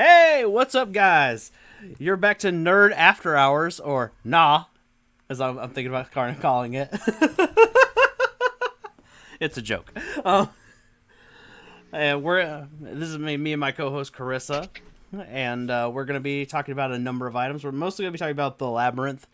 Hey, what's up, guys? You're back to Nerd After Hours, or Nah, as I'm thinking about calling it. It's a joke. And this is me and my co-host Carissa, and we're gonna be talking about a number of items. We're mostly gonna be talking about the Labyrinth,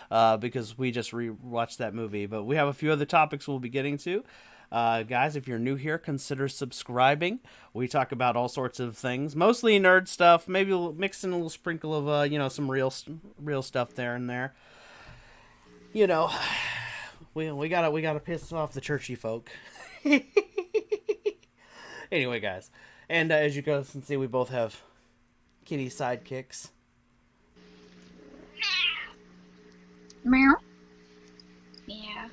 because we just rewatched that movie. But we have a few other topics we'll be getting to. Guys, if you're new here, consider subscribing. We talk about all sorts of things, mostly nerd stuff. Maybe we'll mix in a little sprinkle of some real stuff there and there. You know, we gotta piss off the churchy folk. Anyway, guys, and as you guys can see, we both have kitty sidekicks. Meow. Yeah.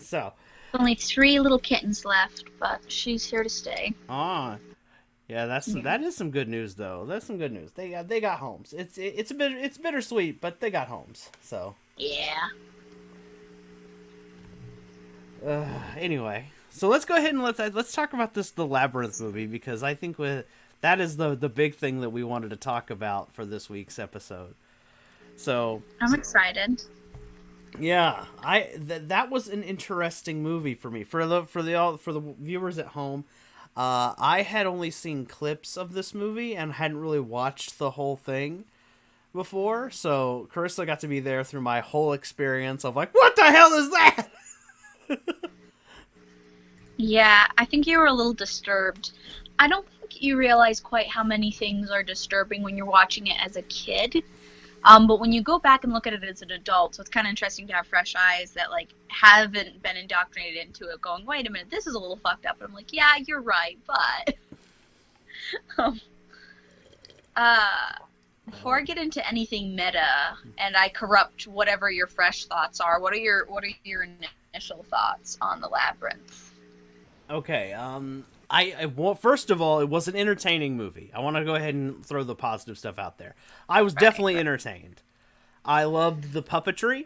So, Only 3 little kittens left, but she's here to stay. ah, yeah, Yeah. that is some good news though. That's some good news. They got homes. It's bittersweet, but they got homes. So, Yeah. anyway, so let's go ahead and let's talk about the Labyrinth movie, because I think that is the big thing that we wanted to talk about for this week's episode. So, I'm excited. yeah, that was an interesting movie for me. For the viewers at home, I had only seen clips of this movie and hadn't really watched the whole thing before. So Carissa got to be there through my whole experience of like, what the hell is that? Yeah, I think you were a little disturbed. I don't think you realize quite how many things are disturbing when you're watching it as a kid. But when you go back and look at it as an adult, so it's kind of interesting to have fresh eyes that like haven't been indoctrinated into it, going, "Wait a minute, this is a little fucked up." And I'm like, "Yeah, you're right," but um, uh, before I get into anything meta and I corrupt whatever your fresh thoughts are, what are your initial thoughts on the Labyrinth? Okay, well, first of all, it was an entertaining movie. I want to go ahead and throw the positive stuff out there. I was definitely Right. entertained. I loved the puppetry.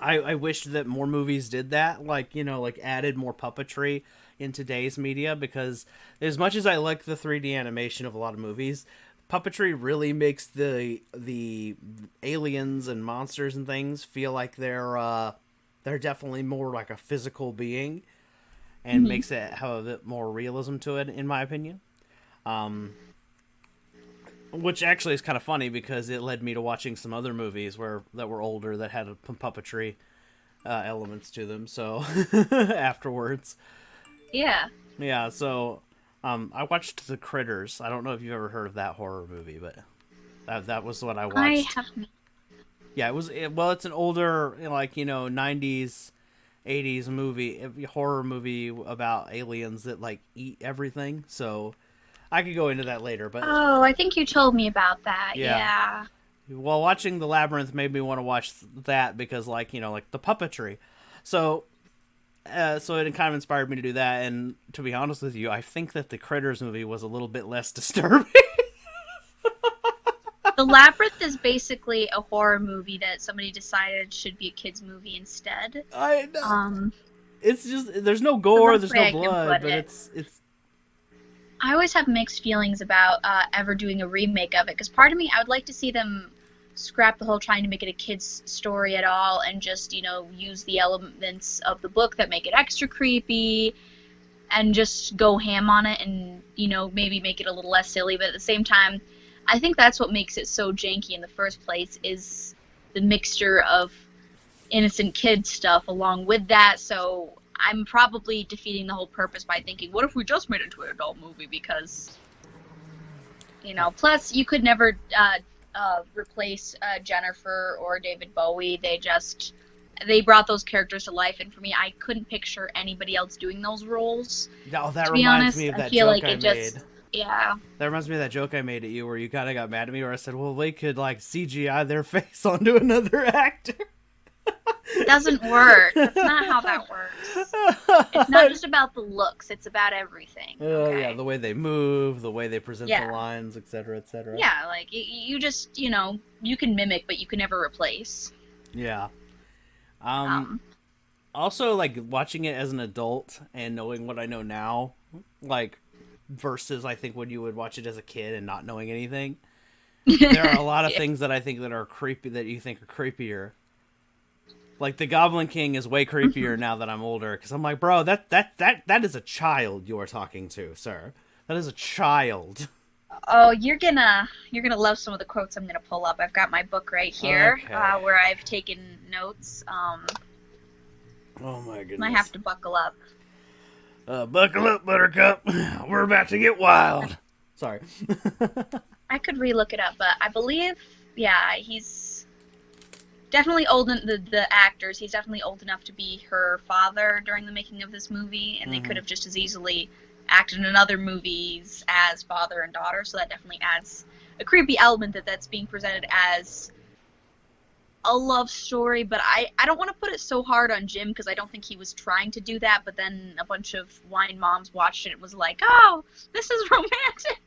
I wish that more movies did that, like, like added more puppetry in today's media, because as much as I like the 3D animation of a lot of movies, puppetry really makes the aliens and monsters and things feel like they're definitely more like a physical being, and Hmm. makes it have a bit more realism to it, in my opinion. Um, which actually is kind of funny, because it led me to watching some other movies that were older that had puppetry elements to them. So afterwards, Yeah, yeah. So I watched The Critters. I don't know if you've ever heard of that horror movie, but that was what I I watched. have. Yeah, well, it's an older, like, 90s 80s movie, horror movie about aliens that like eat everything. So I could go into that later, but Oh, I think you told me about that. yeah. Yeah. Well, watching The Labyrinth made me want to watch that, because like, like the puppetry. So so it kind of inspired me to do that, and to be honest with you, I think that the Critters movie was a little bit less disturbing. The Labyrinth is basically a horror movie that somebody decided should be a kids movie instead. I Um, It's just, there's no the gore, best there's way no I can blood, put but it. it's I always have mixed feelings about ever doing a remake of it, because part of me, I would like to see them scrap the whole trying to make it a kids story at all and just, use the elements of the book that make it extra creepy and just go ham on it and, maybe make it a little less silly. But at the same time, I think that's what makes it so janky in the first place, is the mixture of innocent kid stuff along with that. So I'm probably defeating the whole purpose by thinking, what if we just made it into an adult movie? Because, plus you could never replace Jennifer or David Bowie. They brought those characters to life, and for me, I couldn't picture anybody else doing those roles. oh, that To be reminds honest, me of I that feel joke like I it made. just, yeah, That reminds me of that joke I made at you, where you kind of got mad at me, where I said, well, they could like CGI their face onto another actor. doesn't work. That's not how that works. It's not just about the looks; it's about everything. Oh yeah, Okay. the way they move, the way they present the Yeah. lines, etc., etc. Yeah, like you just, you can mimic, but you can never replace. Yeah. Um. Um, Also, like, watching it as an adult and knowing what I know now, like, versus I think when you would watch it as a kid and not knowing anything. There are a lot of things that I think that are creepy that you think are creepier. Like the Goblin King is way creepier now that I'm older because I'm like, bro, that is a child you are talking to, sir. That is a child. Oh, you're gonna love some of the quotes I'm gonna pull up. I've got my book right here, Okay. where I've taken notes. Oh my goodness. Might have to buckle up. Buckle up, Buttercup. We're about to get wild. Sorry. I could relook it up, but I believe, yeah, he's definitely old. The actors, he's definitely old enough to be her father during the making of this movie, and they could have just as easily acted in other movies as father and daughter. So that definitely adds a creepy element that's being presented as a love story. But I don't want to put it so hard on Jim because I don't think he was trying to do that. But then a bunch of wine moms watched it and was like, "Oh, this is romantic."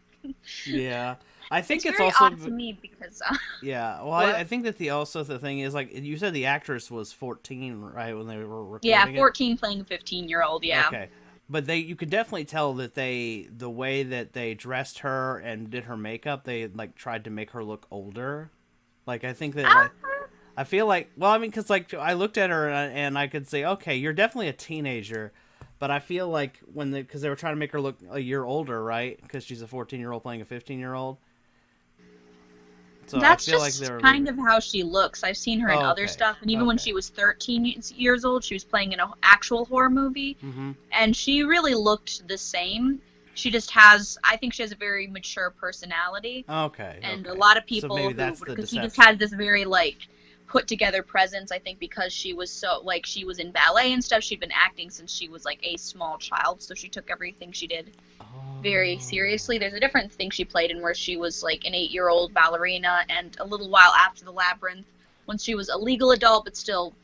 Yeah. I think it's very also odd to me because yeah. Well, I think that the thing is like you said the actress was 14, right, when they were recording yeah, it? 14 playing a 15-year-old. Yeah. Okay. But you could definitely tell that the way that they dressed her and did her makeup, they like tried to make her look older. Like I think that like, I feel like, well, I mean, because like I looked at her and I could say, okay, you're definitely a teenager, but I feel like because they were trying to make her look a year older, right? Because she's a 14-year-old playing a 15-year-old. So That's I feel just like they were kind of how she looks. I've seen her in other stuff, and even when she was 13 years old, she was playing in an actual horror movie, and she really looked the same. She just has, I think she has a very mature personality. Okay. And a lot of people, so maybe that's the because she deception. just has this very, like, put together presence, I think because she was so, like, she was in ballet and stuff, she'd been acting since she was, like, a small child, so she took everything she did very seriously. There's a different thing she played in where she was like an 8-year-old ballerina, and a little while after the Labyrinth, when she was a legal adult but still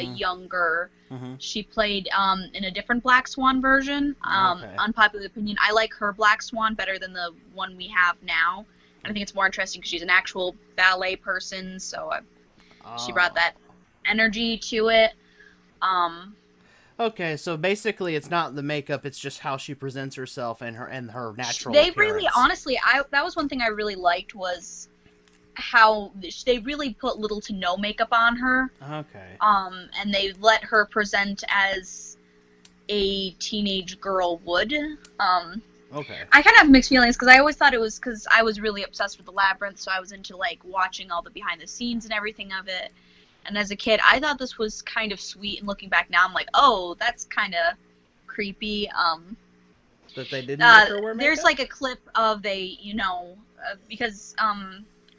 younger, she played in a different Black Swan version. Unpopular opinion, I like her Black Swan better than the one we have now. And I think it's more interesting because she's an actual ballet person, so she brought that energy to it. Okay, so basically, it's not the makeup; it's just how she presents herself and her natural. They appearance. really, honestly, that was one thing I really liked was how they really put little to no makeup on her. Okay. And they let her present as a teenage girl would. Okay. I kind of have mixed feelings because I always thought it was because I was really obsessed with the Labyrinth, so I was into like watching all the behind the scenes and everything of it. And as a kid, I thought this was kind of sweet. And looking back now, I'm like, oh, that's kind of creepy. That they didn't make her wear makeup? There's like a clip of because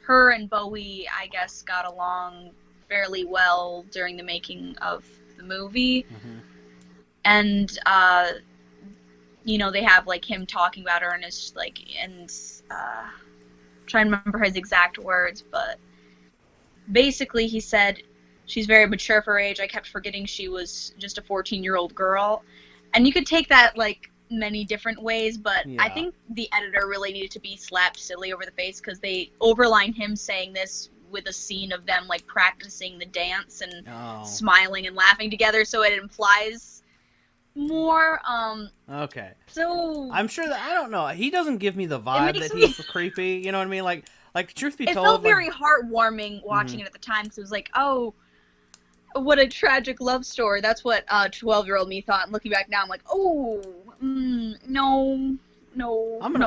her and Bowie, I guess, got along fairly well during the making of the movie. And, they have like him talking about her and it's like, trying to remember his exact words, but basically he said, she's very mature for her age. I kept forgetting she was just a 14-year-old girl. And you could take that, like, many different ways, but I think the editor really needed to be slapped silly over the face because they overline him saying this with a scene of them, like, practicing the dance and smiling and laughing together, so it implies more, Okay. So... I'm sure that, I don't know, he doesn't give me the vibe that he's creepy, you know what I mean? Like, truth be told... It felt very heartwarming watching it at the time, because it was like, oh... what a tragic love story. That's what 12-year-old me thought. And looking back now, I'm like, oh, no,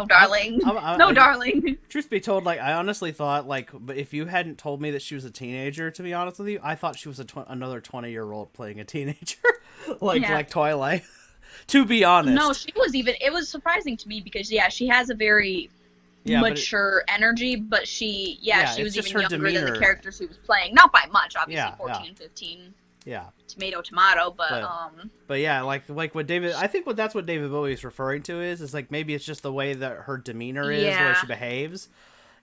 darling. No, darling. Truth be told, like, I honestly thought, like, but if you hadn't told me that she was a teenager, to be honest with you, I thought she was another 20-year-old playing a teenager. like Twilight. To be honest. No, she was even, it was surprising to me because, she has a very... mature energy, but she was even younger demeanor. than the character she was playing. Not by much, obviously, 14, 15. Yeah. Tomato, But yeah, like what David, I think that's what David Bowie is referring to is like maybe it's just the way that her demeanor is, the way she behaves.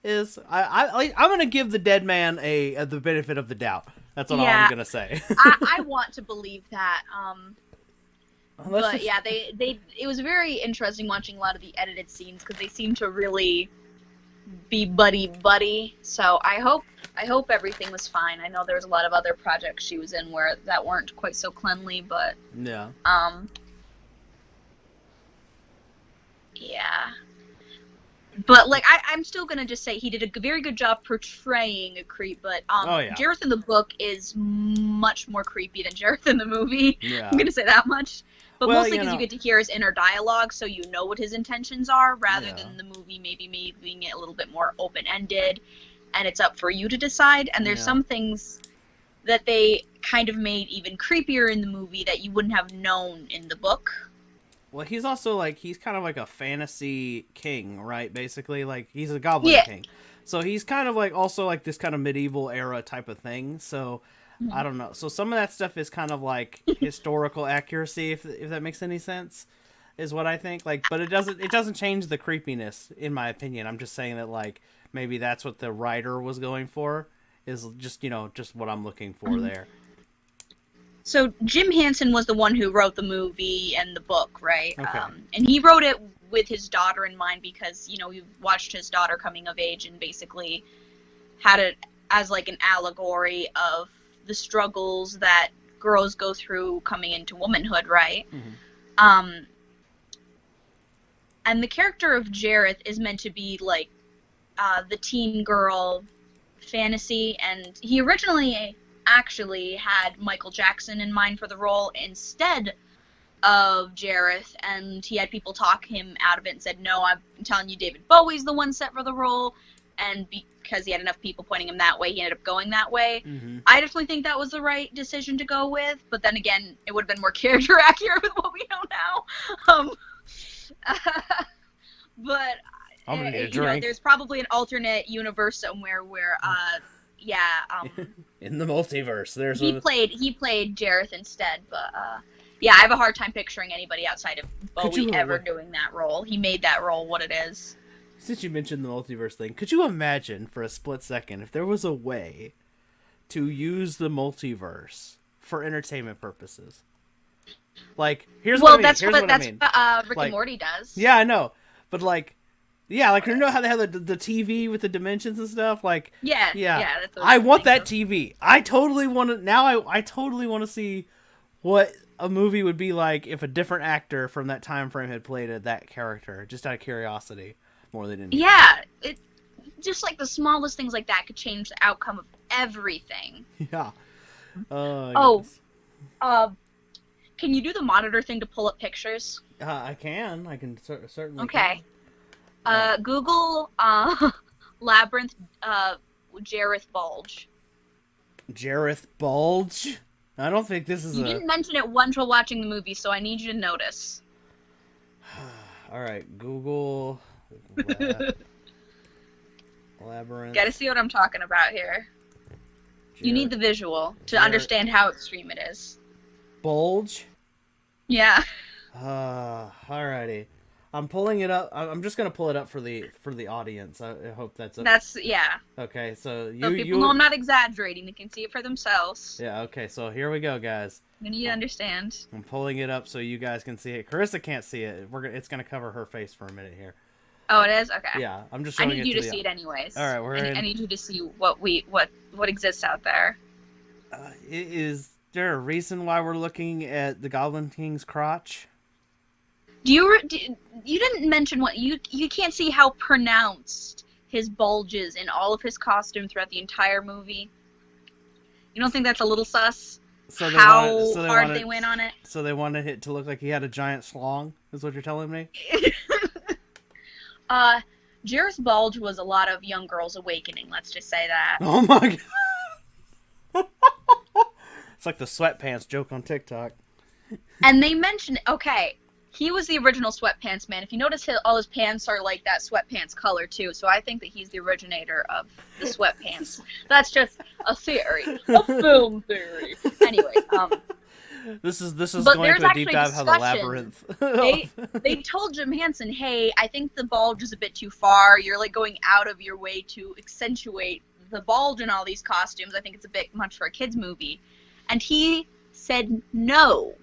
I'm gonna give the dead man the benefit of the doubt. That's what I'm gonna say. I want to believe that. It was very interesting watching a lot of the edited scenes because they seem to really be buddy. So I hope everything was fine. I know there was a lot of other projects she was in that weren't quite so cleanly, but Yeah. But, like, I'm still gonna just say he did a very good job portraying a creep, but, Oh yeah, Jareth in the book is much more creepy than Jareth in the movie. I'm yeah. gonna say that much. But Well, mostly you because you know, get to hear his inner dialogue, so you know what his intentions are, rather yeah, than the movie maybe making it a little bit more open-ended, and it's up for you to decide. And there's yeah. some things that they kind of made even creepier in the movie that you wouldn't have known in the book. Well, he's also like he's kind of like a fantasy king, right? Basically, like he's a goblin Yeah. king, so he's kind of like also like this kind of medieval era type of thing. So I don't know. So some of that stuff is kind of like historical accuracy, if that makes any sense, is what I think. Like, but it doesn't change the creepiness, in my opinion. I'm just saying that like maybe that's what the writer was going for, is just just what I'm looking for there. So Jim Henson was the one who wrote the movie and the book, right? Okay. And he wrote it with his daughter in mind because he watched his daughter coming of age and basically had it as like an allegory of the struggles that girls go through coming into womanhood, right? Mm-hmm. Um, and the character of Jareth is meant to be like the teen girl fantasy, and he originally actually had Michael Jackson in mind for the role instead of Jareth, and he had people talk him out of it and said, no, I'm telling you, David Bowie's the one set for the role, and because he had enough people pointing him that way, he ended up going that way. Mm-hmm. I definitely think that was the right decision to go with, but then again, it would have been more character accurate with what we know now. But I'm gonna need a drink. there's probably an alternate universe somewhere where In the multiverse, there's he played Jareth instead, but yeah, I have a hard time picturing anybody outside of Bowie ever doing that role. He made that role what it is. Since you mentioned the multiverse thing, could you imagine for a split second if there was a way to use the multiverse for entertainment purposes? Like, here's what I mean. Here's what I mean. Rick and Morty does. Yeah, I know, but like, yeah, like you know how they have the TV with the dimensions and stuff. Like, yeah. That's what I want that TV. I totally want to now. I totally want to see what a movie would be like if a different actor from that time frame had played that character, just out of curiosity more than anything. Yeah, it just like the smallest things like that could change the outcome of everything. Yeah. Can you do the monitor thing to pull up pictures? I can. I can certainly. Okay. Google Labyrinth Jareth Bulge. Jareth Bulge? I don't think this is You didn't mention it once while watching the movie, so I need you to notice. Alright, Google Labyrinth. Gotta see what I'm talking about here. You need the visual to understand how extreme it is. Bulge? Yeah. Alrighty. I'm pulling it up. I'm just gonna pull it up for the audience. I hope that's. Yeah. Okay, so people know I'm not exaggerating. They can see it for themselves. Yeah. Okay, so here we go, guys. You need to understand. I'm pulling it up so you guys can see it. Carissa can't see it. It's gonna cover her face for a minute here. Oh, it is? Okay. Yeah, I'm just showing it to you. I need you to see it anyways. All right, I need you to see what exists out there. Is there a reason why we're looking at the Goblin King's crotch? You didn't mention what you can't see how pronounced his bulge is in all of his costume throughout the entire movie. You don't think that's a little sus? So how hard they went on it? So they wanted it to look like he had a giant schlong, is what you're telling me? Jareth's bulge was a lot of young girls' awakening, let's just say that. Oh my god. It's like the sweatpants joke on TikTok. And they mentioned, okay, he was the original sweatpants man. If you notice, all his pants are like that sweatpants color too. So I think that he's the originator of the sweatpants. That's just a theory, a film theory. Anyway, this is going to a deep dive how the Labyrinth. they told Jim Henson, hey, I think the bulge is a bit too far. You're like going out of your way to accentuate the bulge in all these costumes. I think it's a bit much for a kids movie, and he said no.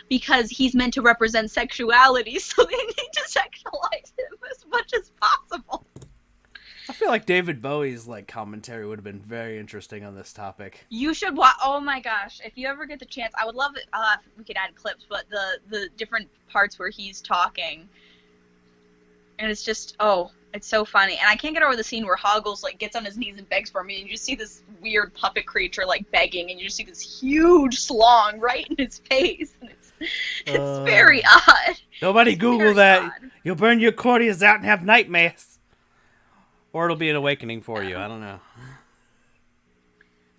Because he's meant to represent sexuality, so they need to sexualize him as much as possible. I feel like David Bowie's commentary would have been very interesting on this topic. You should watch. Oh my gosh! If you ever get the chance, I would love it. We could add clips, but the different parts where he's talking, And it's just, oh, it's so funny. And I can't get over the scene where Hoggles, like, gets on his knees and begs for me, and you just see this weird puppet creature, like, begging, and you just see this huge slong right in his face. And it's very odd. Nobody It's Google very that. odd. You'll burn your corneas out and have nightmares. Or it'll be an awakening for you. I don't know.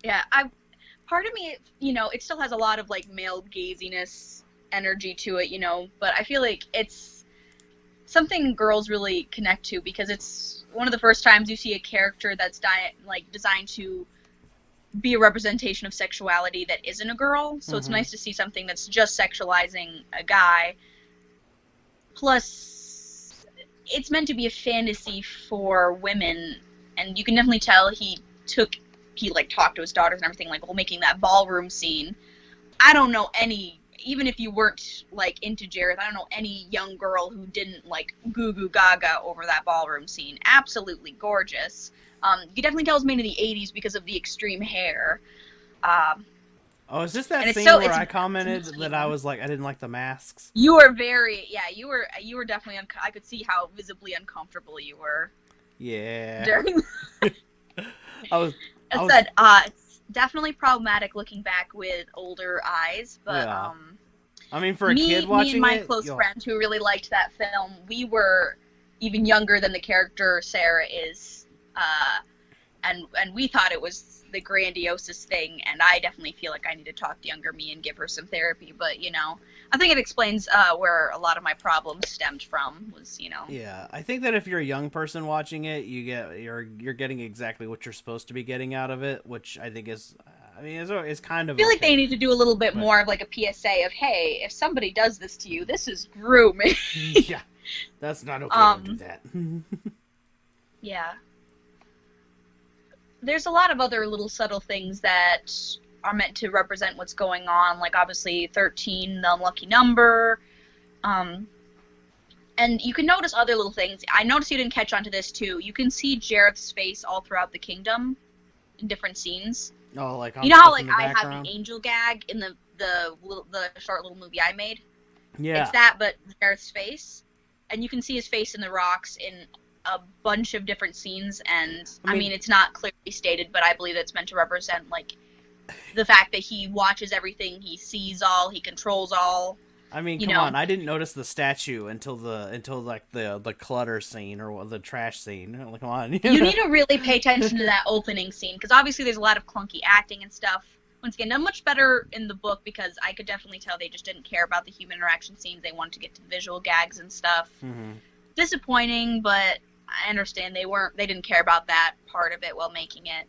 Yeah, part of me, it still has a lot of, like, male gaziness energy to it, but I feel like it's something girls really connect to because it's one of the first times you see a character that's designed to be a representation of sexuality that isn't a girl. So it's nice to see something that's just sexualizing a guy. Plus, it's meant to be a fantasy for women, and you can definitely tell he talked to his daughters and everything, like, while making that ballroom scene. I don't know any, even if you weren't, like, into Jareth, I don't know any young girl who didn't, like, goo goo gaga over that ballroom scene. Absolutely gorgeous. You can definitely tell it's made in the 80s because of the extreme hair. Oh, is this that scene where I commented that I was like, I didn't like the masks? You were you were definitely, I could see how visibly uncomfortable you were. Yeah. During I said, it's definitely problematic looking back with older eyes, but, yeah. I mean, for a kid watching it... Me and my close friend who really liked that film, we were even younger than the character Sarah is, and we thought it was the grandiosest thing, and I definitely feel like I need to talk to younger me and give her some therapy, but, I think it explains where a lot of my problems stemmed from, was, Yeah, I think that if you're a young person watching it, you're getting exactly what you're supposed to be getting out of it, which I think is... I mean, it's kind of... I feel like they need to do a little bit more of, like, a PSA of, hey, if somebody does this to you, this is grooming. Yeah, that's not okay to do that. Yeah. There's a lot of other little subtle things that are meant to represent what's going on, like, obviously, 13, the unlucky number, and you can notice other little things. I noticed you didn't catch on to this, too. You can see Jareth's face all throughout the kingdom in different scenes. Oh, like you know how, like, I have an angel gag in the short little movie I made? Yeah. It's that, but Jareth's face. And you can see his face in the rocks in a bunch of different scenes, and, I mean, it's not clearly stated, but I believe it's meant to represent, like, the fact that he watches everything, he sees all, he controls all. I mean, come on, I didn't notice the statue until the clutter scene or the trash scene. Like, come on. You need to really pay attention to that opening scene, because obviously there's a lot of clunky acting and stuff. Once again, done much better in the book, because I could definitely tell they just didn't care about the human interaction scenes. They wanted to get to visual gags and stuff. Mm-hmm. Disappointing, but I understand they didn't care about that part of it while making it.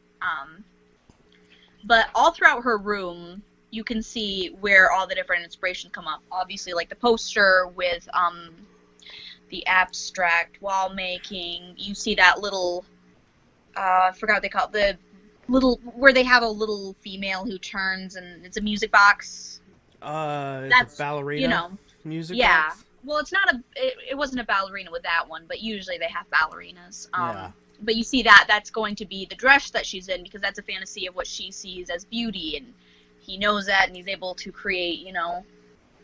But all throughout her room, you can see where all the different inspirations come up. Obviously, like the poster with the abstract wall making. You see that little, I forgot what they call it, the little, where they have a little female who turns and it's a music box. That's a ballerina music box? Well, it's not it wasn't a ballerina with that one, but usually they have ballerinas. Yeah. But you see that's going to be the dress that she's in, because that's a fantasy of what she sees as beauty, and he knows that, and he's able to create,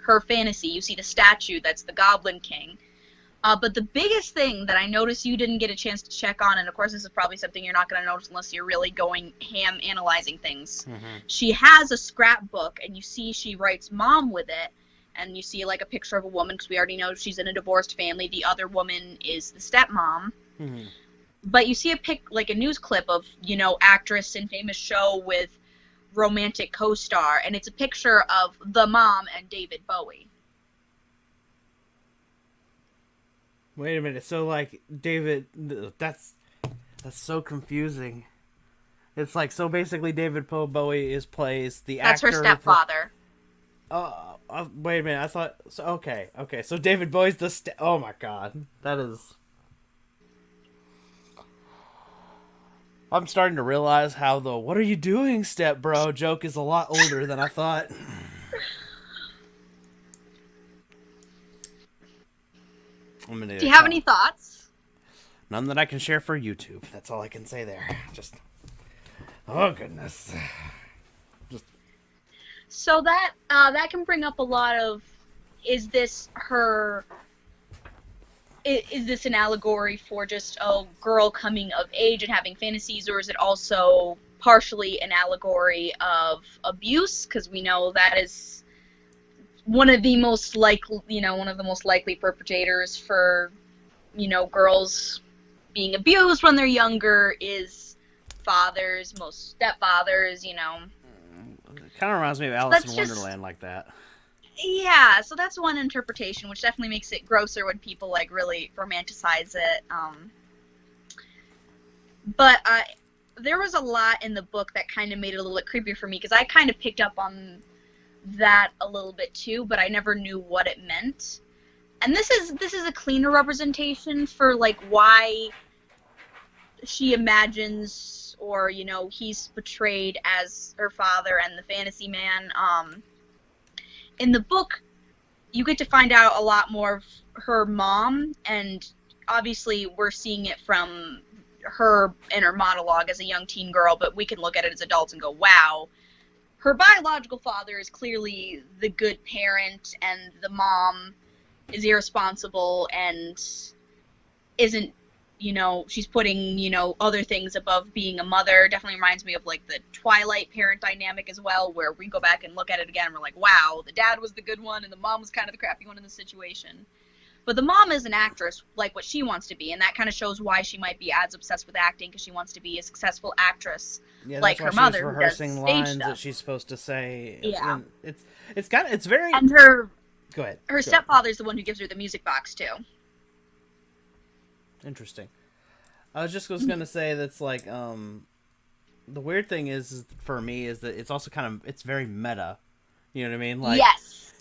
her fantasy. You see the statue, that's the Goblin King. But the biggest thing that I noticed you didn't get a chance to check on, and of course this is probably something you're not going to notice unless you're really going ham analyzing things. Mm-hmm. She has a scrapbook, and you see she writes mom with it, and you see, like, a picture of a woman, because we already know she's in a divorced family. The other woman is the stepmom. Mm-hmm. But you see a news clip of, actress in famous show with romantic co-star, and it's a picture of the mom and David Bowie. Wait a minute, so, like, David, that's so confusing. It's like, so basically David Bowie plays the actor... That's her stepfather. Wait a minute, I thought... So, okay, so David Bowie's the... Oh my god, that is... I'm starting to realize how the "what are you doing, step bro" joke is a lot older than I thought. Do you have any thoughts? None that I can share for YouTube. That's all I can say there. Just, oh goodness. So that can bring up a lot of, is this her is this an allegory for just a girl coming of age and having fantasies, or is it also partially an allegory of abuse? Because we know that is one of the most likely perpetrators for, girls being abused when they're younger is fathers, most stepfathers. It kind of reminds me of So Alice in Wonderland, like that. yeah, so that's one interpretation, which definitely makes it grosser when people like really romanticize it. But there was a lot in the book that kind of made it a little bit creepier for me, because I kind of picked up on that a little bit too, but I never knew what it meant. And this is a cleaner representation for like why she imagines, or he's portrayed as her father and the fantasy man. In the book, you get to find out a lot more of her mom, and obviously we're seeing it from her inner monologue as a young teen girl, but we can look at it as adults and go, wow, her biological father is clearly the good parent, and the mom is irresponsible and isn't, she's putting, other things above being a mother. Definitely reminds me of like the Twilight parent dynamic as well, where we go back and look at it again and we're like, wow, the dad was the good one and the mom was kind of the crappy one in the situation. But the mom is an actress, like what she wants to be, and that kind of shows why she might be as obsessed with acting, because she wants to be a successful actress, like her mother. She's rehearsing lines that she's supposed to say. Yeah, and it's very. And her go ahead. Her stepfather's the one who gives her the music box too. Interesting. I was gonna say that's like the weird thing is for me is that it's also it's very meta. You know what I mean? Like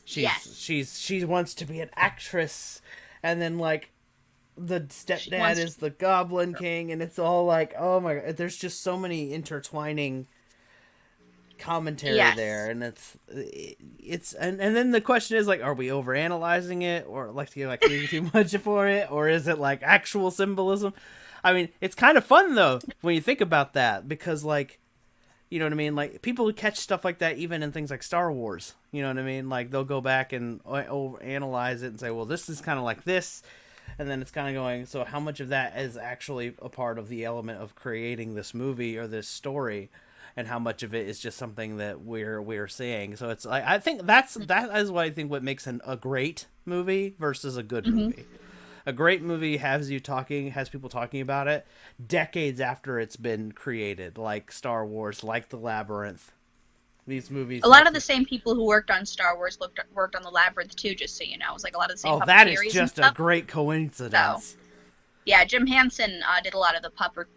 she wants to be an actress, and then like the stepdad is the Goblin King, and it's all like, oh my god, there's just so many intertwining commentary there, and it's and then the question is like, are we overanalyzing it, or like getting too much for it, or is it like actual symbolism? I mean, it's kind of fun though when you think about that, because like, you know what I mean, like people catch stuff like that even in things like Star Wars. You know what I mean? Like they'll go back and overanalyze it and say, well, this is kind of like this, and then it's kind of going, so how much of that is actually a part of the element of creating this movie or this story, and how much of it is just something that we're seeing. So it's like, I think that is what I think what makes a great movie versus a good movie. A great movie has people talking about it decades after it's been created, like Star Wars, like The Labyrinth. These movies. A lot of the same people who worked on Star Wars worked on The Labyrinth too, just so you know. It was like a lot of the same puppet that is series just a great coincidence. So, yeah, Jim Henson did a lot of the puppet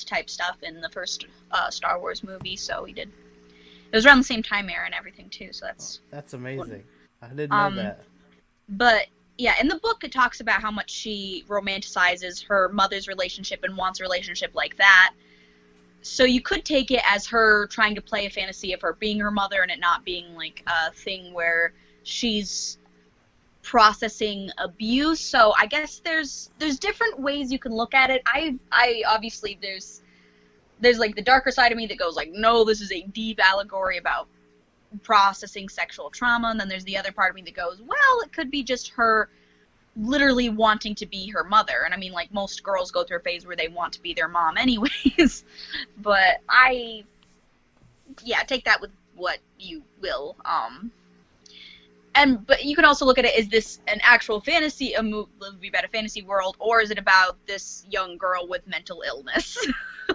type stuff in the first Star Wars movie, so he did. It was around the same time era and everything too, so that's amazing. I didn't know that. But yeah, in the book it talks about how much she romanticizes her mother's relationship and wants a relationship like that. So you could take it as her trying to play a fantasy of her being her mother, and it not being like a thing where she's processing abuse. So I guess there's different ways you can look at it. I obviously there's like the darker side of me that goes like, no, this is a deep allegory about processing sexual trauma, and then there's the other part of me that goes, well, it could be just her literally wanting to be her mother. And I mean, like, most girls go through a phase where they want to be their mom anyways. But take that with what you will. But you can also look at it, is this an actual fantasy, a movie about a fantasy world, or is it about this young girl with mental illness?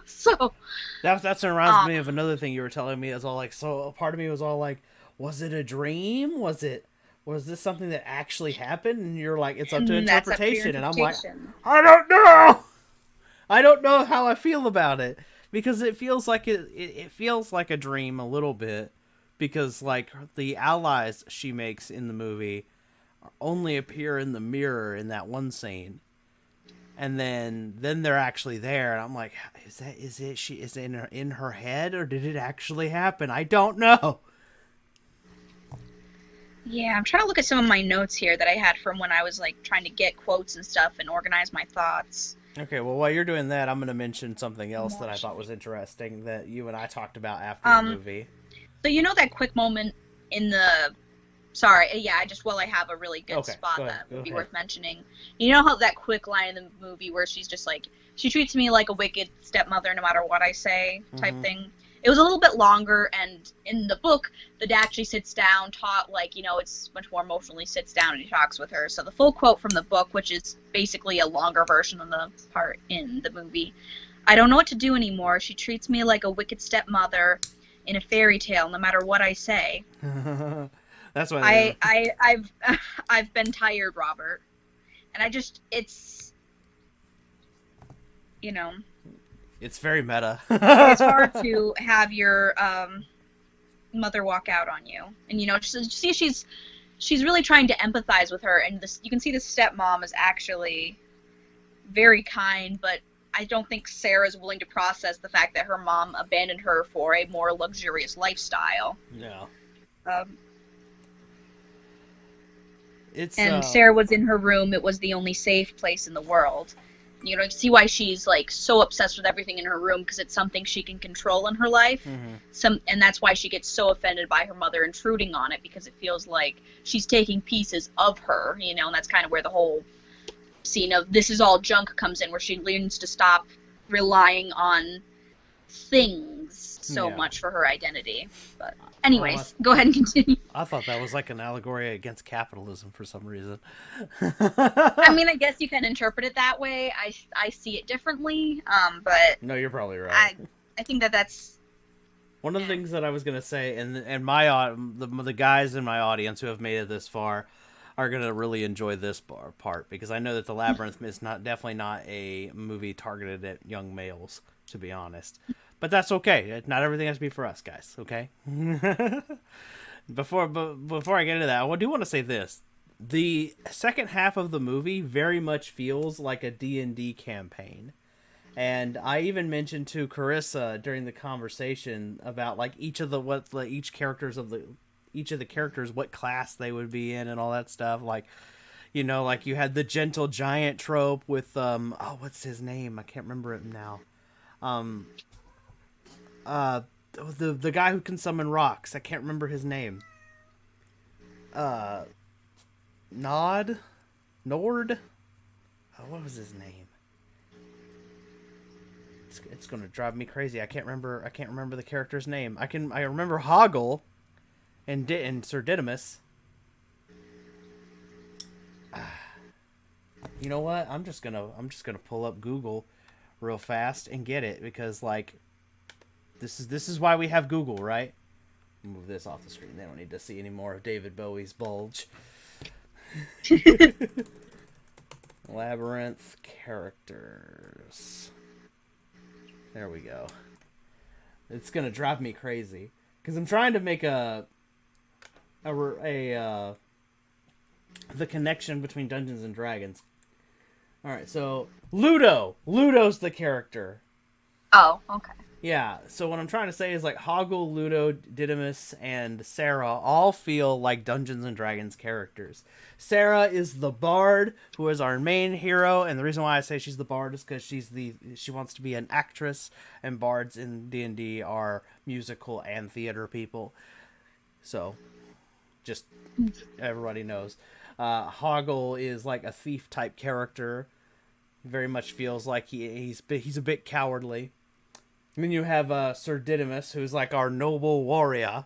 So that's what reminds me of another thing you were telling me. Is all like, so a part of me was all like, was it a dream? Was this something that actually happened? And you're like, it's up to interpretation. And I'm like, I don't know how I feel about it, because it feels like it feels like a dream a little bit, because like the allies she makes in the movie only appear in the mirror in that one scene, and then they're actually there, and I'm like, is it in her head, or did it actually happen? I don't know. Yeah, I'm trying to look at some of my notes here that I had from when I was like trying to get quotes and stuff and organize my thoughts. Okay, well, while you're doing that, I'm going to mention something else that I thought was interesting that you and I talked about after the movie. So you know that quick moment in the Sorry, yeah, while I have a really good Okay, spot go ahead. that Go would be ahead. worth mentioning. You know how that quick line in the movie where she's just like, she treats me like a wicked stepmother no matter what I say, type Mm-hmm. thing. It was a little bit longer, and in the book, the dad actually sits down, it's much more emotionally sits down and he talks with her. So the full quote from the book, which is basically a longer version than the part in the movie, I don't know what to do anymore. She treats me like a wicked stepmother in a fairy tale, no matter what I say. That's why they. I've I've been tired, Robert, and you know It's very meta. it's hard to have your mother walk out on you, and she's really trying to empathize with her, and this you can see the stepmom is actually very kind, but I don't think Sarah's willing to process the fact that her mom abandoned her for a more luxurious lifestyle. Yeah. Um, It's and Sarah was in her room. It was the only safe place in the world. You see why she's like so obsessed with everything in her room because it's something she can control in her life. Mm-hmm. And that's why she gets so offended by her mother intruding on it because it feels like she's taking pieces of her, and that's kind of where the whole scene of this is all junk comes in, where she learns to stop relying on things so Yeah. much for her identity. But Oh, anyways, go ahead and continue. I thought that was like an allegory against capitalism for some reason. I mean, I guess you can interpret it that way. I see it differently, but No, you're probably right. I think that's One of the things that I was gonna say, and the guys in my audience who have made it this far are gonna really enjoy this part because I know that the Labyrinth is definitely not a movie targeted at young males, to be honest. But that's okay. Not everything has to be for us, guys. Okay. before I get into that, I do want to say this: the second half of the movie very much feels like a D&D campaign. And I even mentioned to Carissa during the conversation about like each of the characters what class they would be in and all that stuff. Like, like you had the gentle giant trope with what's his name? I can't remember it now. Um uh the guy who can summon rocks. I can't remember his name. Uh Nod? Nord? What was his name? It's gonna drive me crazy. I can't remember the character's name. I remember Hoggle and Sir Didymus. You know what? I'm just gonna pull up Google real fast and get it because like this is why we have Google, right? Move this off the screen. They don't need to see any more of David Bowie's bulge. Labyrinth characters. There we go. It's gonna drive me crazy because I'm trying to make the connection between Dungeons and Dragons. All right, so Ludo's the character. Oh, okay. Yeah, so what I'm trying to say is like Hoggle, Ludo, Didymus, and Sarah all feel like Dungeons and Dragons characters. Sarah is the bard who is our main hero, and the reason why I say she's the bard is because she wants to be an actress, and bards in D&D are musical and theater people. So, just everybody knows. Hoggle is like a thief type character. Very much feels like he's a bit cowardly. And then you have Sir Didymus, who's like our noble warrior,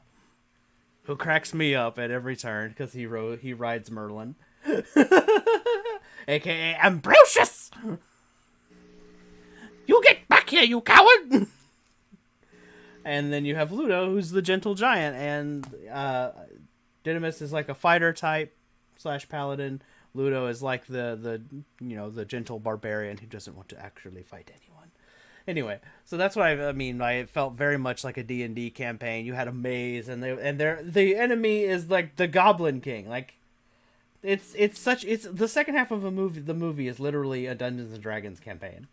who cracks me up at every turn because he rides Merlin, aka Ambrosius. You get back here, you coward! And then you have Ludo, who's the gentle giant, and Didymus is like a fighter type / paladin. Ludo is like the gentle barbarian who doesn't want to actually fight anyone. Anyway, so that's what I mean. It felt very much like a D&D campaign. You had a maze, and the enemy is like the Goblin King. Like, it's the second half of a movie. The movie is literally a Dungeons and Dragons campaign.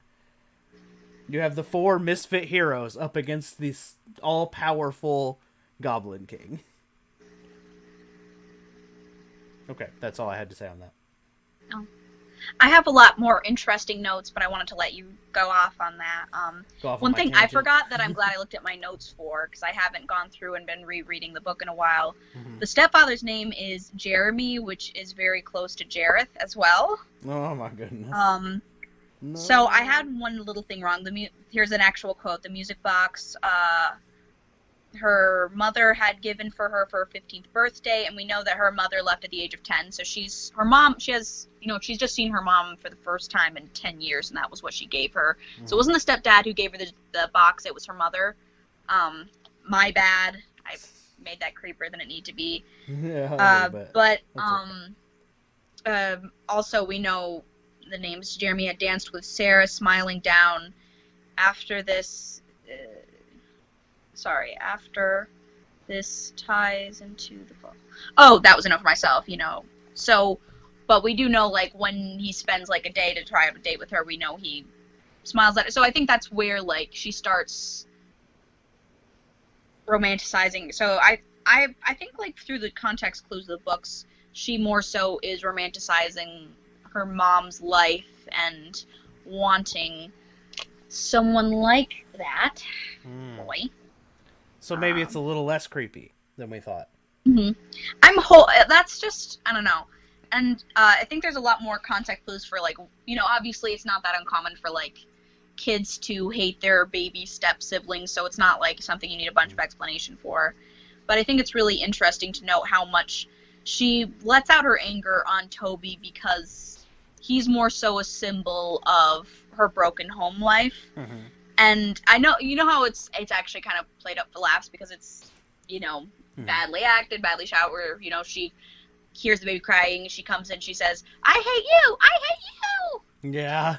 You have the 4 misfit heroes up against this all-powerful Goblin King. Okay, that's all I had to say on that. Oh. I have a lot more interesting notes, but I wanted to let you go off on that. Go off on One my thing I tangent. forgot that I'm glad I looked at my notes for, because I haven't gone through and been rereading the book in a while. Mm-hmm. The stepfather's name is Jeremy, which is very close to Jareth as well. Oh my goodness. No. So I had one little thing wrong. Here's an actual quote. The music box, her mother had given for her 15th birthday, and we know that her mother left at the age of 10. So she's just seen her mom for the first time in 10 years, and that was what she gave her. Mm-hmm. So it wasn't the stepdad who gave her the box, it was her mother. My bad. I made that creepier than it needed to be. Yeah, but also we know the names. Jeremy had danced with Sarah, smiling down after this. After this ties into the book. Oh, that was enough for myself, So, but we do know, like, when he spends, like, a day to try out a date with her, we know he smiles at her. So I think that's where, like, she starts romanticizing. So I think, like, through the context clues of the books, she more so is romanticizing her mom's life and wanting someone like that boy. So maybe it's a little less creepy than we thought. Mm-hmm. That's just, I don't know. And I think there's a lot more context clues for, like, obviously it's not that uncommon for, like, kids to hate their baby step siblings, so it's not, like, something you need a bunch of explanation for. But I think it's really interesting to note how much she lets out her anger on Toby because he's more so a symbol of her broken home life. Mm-hmm. And I know, how it's actually kind of played up for laughs because it's, badly acted, badly shot, where, she hears the baby crying, she comes in, she says, I hate you! I hate you! Yeah.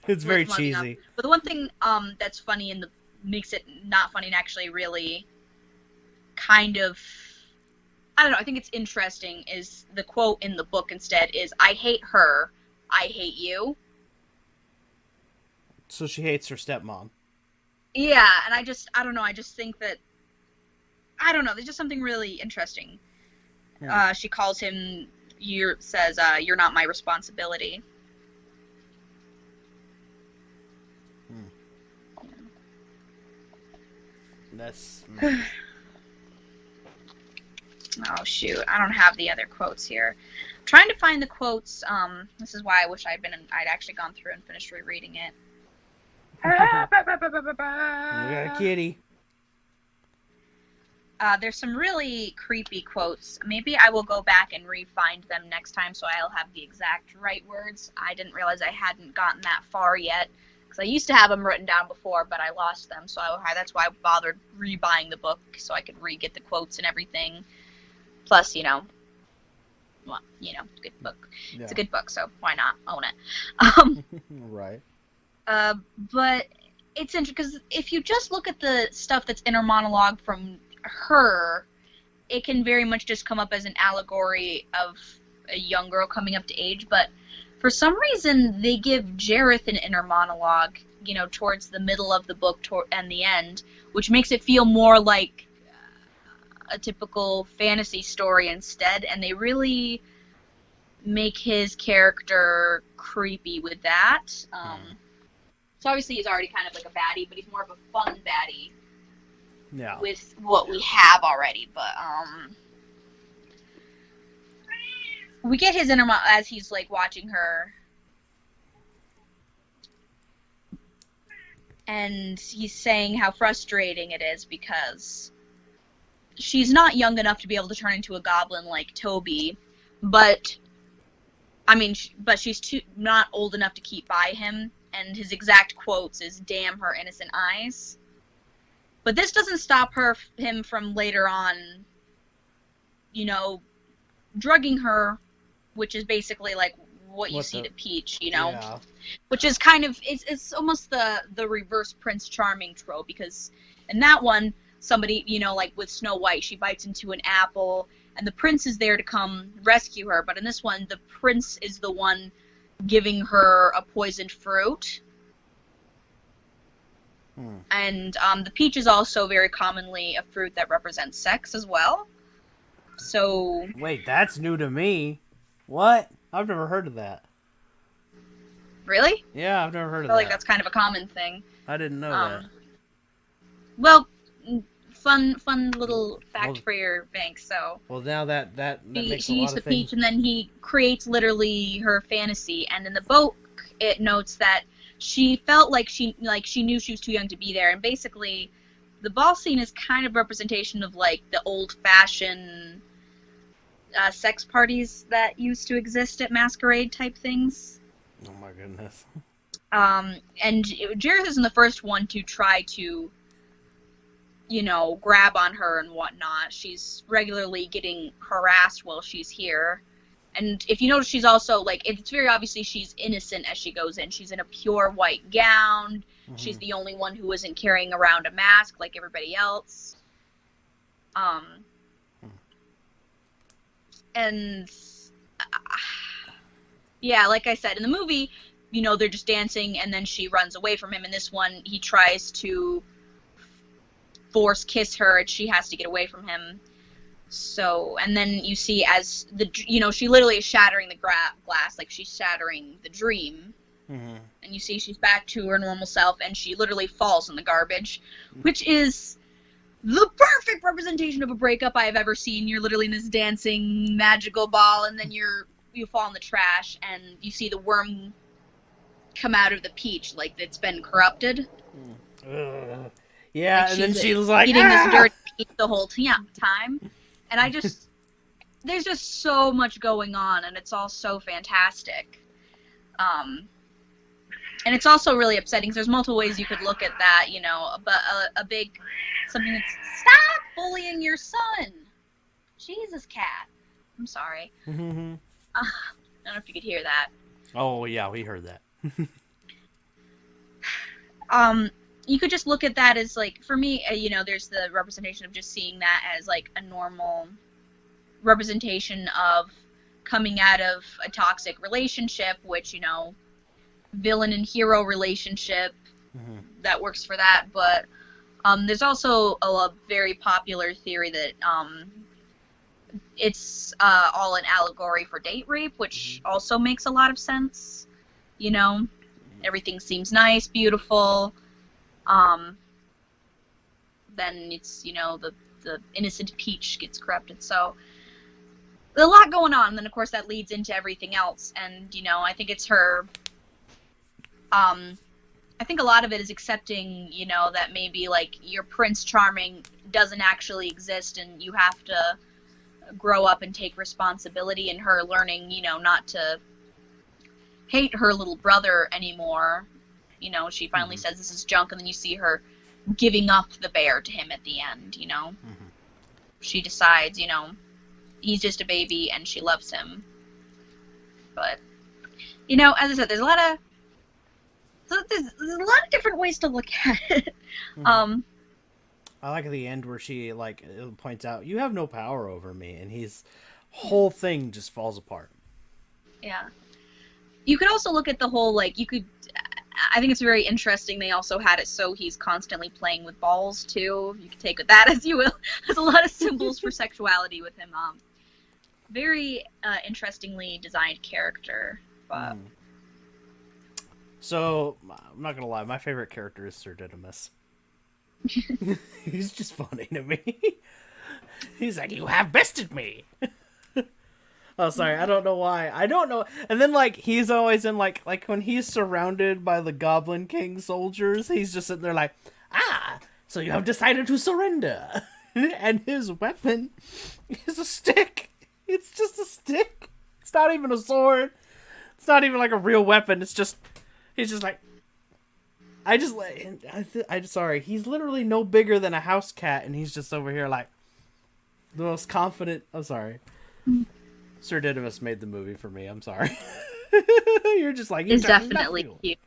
It's very cheesy. Up. But the one thing that's funny and makes it not funny and actually really kind of, I don't know, I think it's interesting is the quote in the book instead is, I hate her, I hate you. So she hates her stepmom. Yeah, and I don't know, I just think that, I don't know, there's just something really interesting. She calls him, says, you're not my responsibility. That's... Oh, shoot, I don't have the other quotes here. I'm trying to find the quotes, this is why I wish I'd actually gone through and finished rereading it. We got a kitty. There's some really creepy quotes. Maybe I will go back and re-find them next time so I'll have the exact right words. I didn't realize I hadn't gotten that far yet, because I used to have them written down before, but I lost them, so that's why I bothered re-buying the book, so I could re-get the quotes and everything. Plus, good book. Yeah. It's a good book, so why not own it? Right. But it's interesting because if you just look at the stuff that's in her monologue from her, it can very much just come up as an allegory of a young girl coming up to age. But for some reason, they give Jareth an inner monologue, towards the middle of the book and the end, which makes it feel more like a typical fantasy story instead. And they really make his character creepy with that. So obviously he's already kind of like a baddie, but he's more of a fun baddie. Yeah. With what we have already, but we get his inner as he's like watching her, and he's saying how frustrating it is because she's not young enough to be able to turn into a goblin like Toby, but she's not old enough to keep by him. And his exact quotes is, damn her innocent eyes. But this doesn't stop him from later on, drugging her, which is basically like what you see to Peach, Yeah. Which is kind of, it's almost the reverse Prince Charming trope, because in that one, somebody, like with Snow White, she bites into an apple, and the prince is there to come rescue her, but in this one, the prince is the one giving her a poisoned fruit. And the peach is also very commonly a fruit that represents sex as well. So... Wait, that's new to me. What? I've never heard of that. Really? Yeah, I've never heard I of feel like that. that's kind of a common thing. I didn't know that. Um, well, fun little fact Well, for your bank. So well, now that makes a she eats lot the of things. peach, and then he creates literally her fantasy. And in the book, it notes that she felt like she knew she was too young to be there, and basically, the ball scene is kind of representation of like the old-fashioned sex parties that used to exist at masquerade type things. Oh my goodness. And Jareth isn't the first one to try to, grab on her and whatnot. She's regularly getting harassed while she's here. And if you notice, she's also, like, it's very obviously she's innocent as she goes in. She's in a pure white gown. Mm-hmm. She's the only one who isn't carrying around a mask like everybody else. And, yeah, like I said, in the movie, they're just dancing, and then she runs away from him. In this one, he tries to force kiss her, and she has to get away from him. So, and then you see as she literally is shattering the glass, like she's shattering the dream. Mm-hmm. And you see she's back to her normal self, and she literally falls in the garbage, which is the perfect representation of a breakup I have ever seen. You're literally in this dancing magical ball, and then you fall in the trash, and you see the worm come out of the peach, like it's been corrupted. Yeah, like and then she was like, eating this dirty peach the whole time. And there's just so much going on, and it's all so fantastic. And it's also really upsetting, because there's multiple ways you could look at that, but something that's, stop bullying your son! Jesus, cat. I'm sorry. Mm-hmm. I don't know if you could hear that. Oh, yeah, we heard that. You could just look at that as, like, for me, there's the representation of just seeing that as, like, a normal representation of coming out of a toxic relationship, which, villain and hero relationship, that works for that. But there's also a very popular theory that it's all an allegory for date rape, which also makes a lot of sense. Everything seems nice, beautiful. Then it's, the innocent peach gets corrupted. So a lot going on, and then of course that leads into everything else. And I think it's her. I think a lot of it is accepting, that maybe like your Prince Charming doesn't actually exist, and you have to grow up and take responsibility. And her learning, not to hate her little brother anymore. She finally says this is junk, and then you see her giving up the bear to him at the end. She decides, he's just a baby, and she loves him. But, as I said, there's a lot of different ways to look at it. I like the end where she points out, "You have no power over me," and his whole thing just falls apart. Yeah. You could also look at the whole, I think it's very interesting they also had it so he's constantly playing with balls, too. You can take with that as you will. There's a lot of symbols for sexuality with him. Very interestingly designed character. But... So, I'm not gonna lie, my favorite character is Sir Didymus. He's just funny to me. He's like, "You have bested me!" Oh, sorry, I don't know why. I don't know. And then, he's always in, like when he's surrounded by the Goblin King soldiers, he's just sitting there like, so you have decided to surrender. And his weapon is a stick. It's just a stick. It's not even a sword. It's not even, a real weapon. It's just... He's just like... I'm sorry. He's literally no bigger than a house cat, and he's just over here, the most confident... I'm sorry. Sir Didymus made the movie for me. I'm sorry. You're just like... It's definitely cute.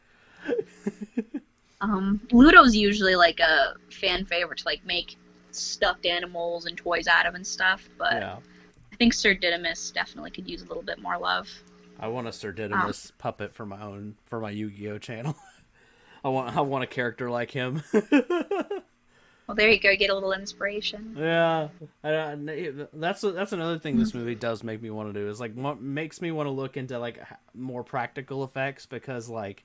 Ludo's usually, a fan favorite to, make stuffed animals and toys out of and stuff, but yeah. I think Sir Didymus definitely could use a little bit more love. I want a Sir Didymus puppet for my Yu-Gi-Oh channel. I want a character like him. Well, there you go. Get a little inspiration. Yeah, that's another thing this movie does make me want to do is like what makes me want to look into like more practical effects because like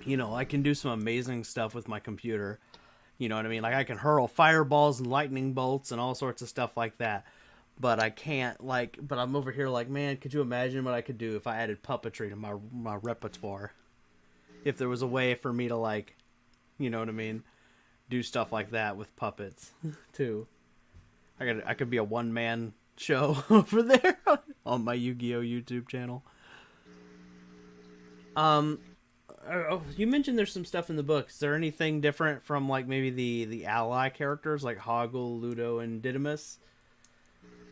I can do some amazing stuff with my computer. You know what I mean? Like I can hurl fireballs and lightning bolts and all sorts of stuff like that. But I can't but I'm over here like, man, could you imagine what I could do if I added puppetry to my repertoire? If there was a way for me to like, you know what I mean, do stuff like that with puppets too. I could be a one man show over there on my Yu-Gi-Oh YouTube channel. You mentioned there's some stuff in the book. Is there anything different from like maybe the ally characters like Hoggle, Ludo, and Didymus?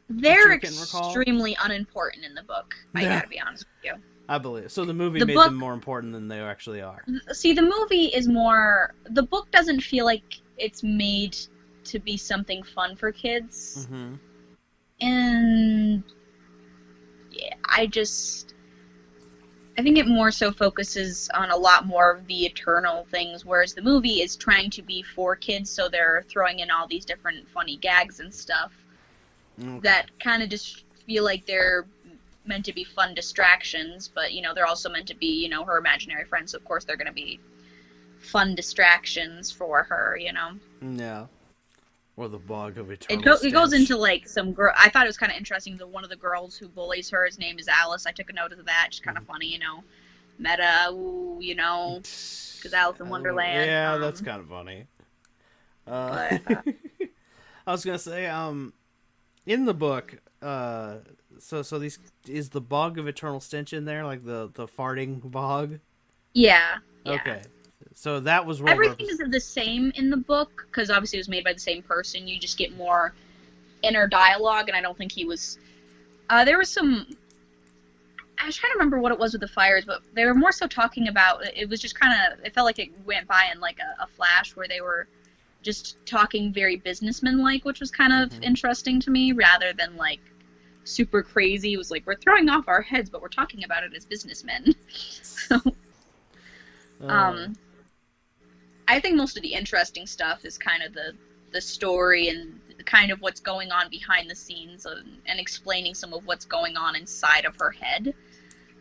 They're extremely unimportant in the book. I gotta be honest with you. I believe so. The movie made them more important than they actually are. See, the movie is more. The book doesn't feel like it's made to be something fun for kids, and yeah, I think it more so focuses on a lot more of the eternal things, whereas the movie is trying to be for kids, so they're throwing in all these different funny gags and stuff that kind of just feel like they're meant to be fun distractions, but, they're also meant to be, her imaginary friends, so of course they're going to be fun distractions for her, Yeah. Or the bog of eternal It goes into, like, some girl. I thought it was kind of interesting that one of the girls who bullies her, his name is Alice. I took a note of that. Just kind of funny, Meta, because Alice in Wonderland. Yeah, that's kind of funny. I was going to say, in the book, so these is the bog of eternal stench in there, like the farting bog? Yeah. Okay. So that was everything is the same in the book because obviously it was made by the same person. You just get more inner dialogue, and I don't think he was. There was some. I was trying to remember what it was with the fires, but they were more so talking about. It was just kind of. It felt like it went by in like a flash where they were just talking very businessman-like, which was kind of interesting to me, rather than like super crazy. It was like we're throwing off our heads, but we're talking about it as businessmen. So. I think most of the interesting stuff is kind of the story and kind of what's going on behind the scenes and explaining some of what's going on inside of her head.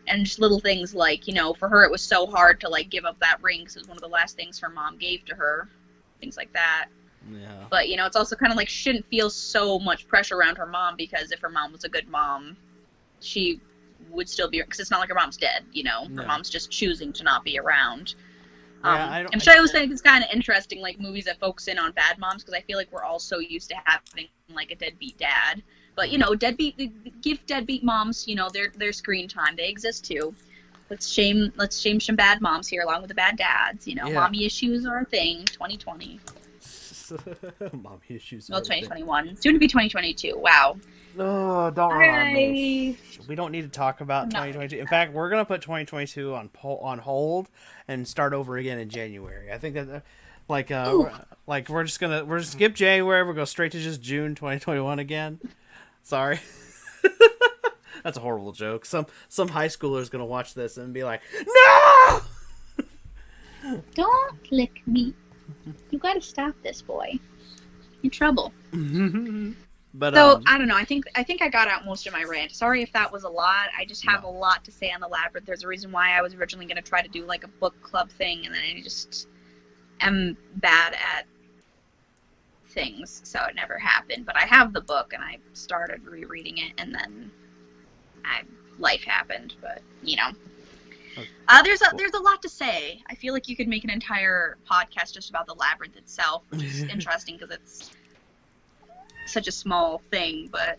And just little things like, for her it was so hard to, like, give up that ring because it was one of the last things her mom gave to her. Things like that. Yeah. But, it's also kind of like she shouldn't feel so much pressure around her mom because if her mom was a good mom, she would still be... Because it's not like her mom's dead, Her mom's just choosing to not be around. I'm sure I was saying it's kind of interesting, like, movies that focus in on bad moms, because I feel like we're all so used to having, like, a deadbeat dad. But, give deadbeat moms, their screen time. They exist, too. Let's shame some bad moms here, along with the bad dads. Mommy issues are a thing, 2020. Mommy issues. Well, 2021. Soon to be 2022. Wow. No, don't remind me. We don't need to talk about 2022. In fact, we're gonna put 2022 on hold and start over again in January. I think that, we're just gonna skip January. We'll go straight to just June 2021 again. Sorry, that's a horrible joke. Some high schooler is gonna watch this and be like, "No! Don't lick me. You gotta stop this, boy. You're in trouble." But so I don't know. I think I got out most of my rant. Sorry if that was a lot. I just have a lot to say on the Labyrinth. There's a reason why I was originally going to try to do like a book club thing, and then I just am bad at things, so it never happened. But I have the book, and I started rereading it, and then life happened. But there's a lot to say. I feel like you could make an entire podcast just about the Labyrinth itself, which is interesting because it's such a small thing, but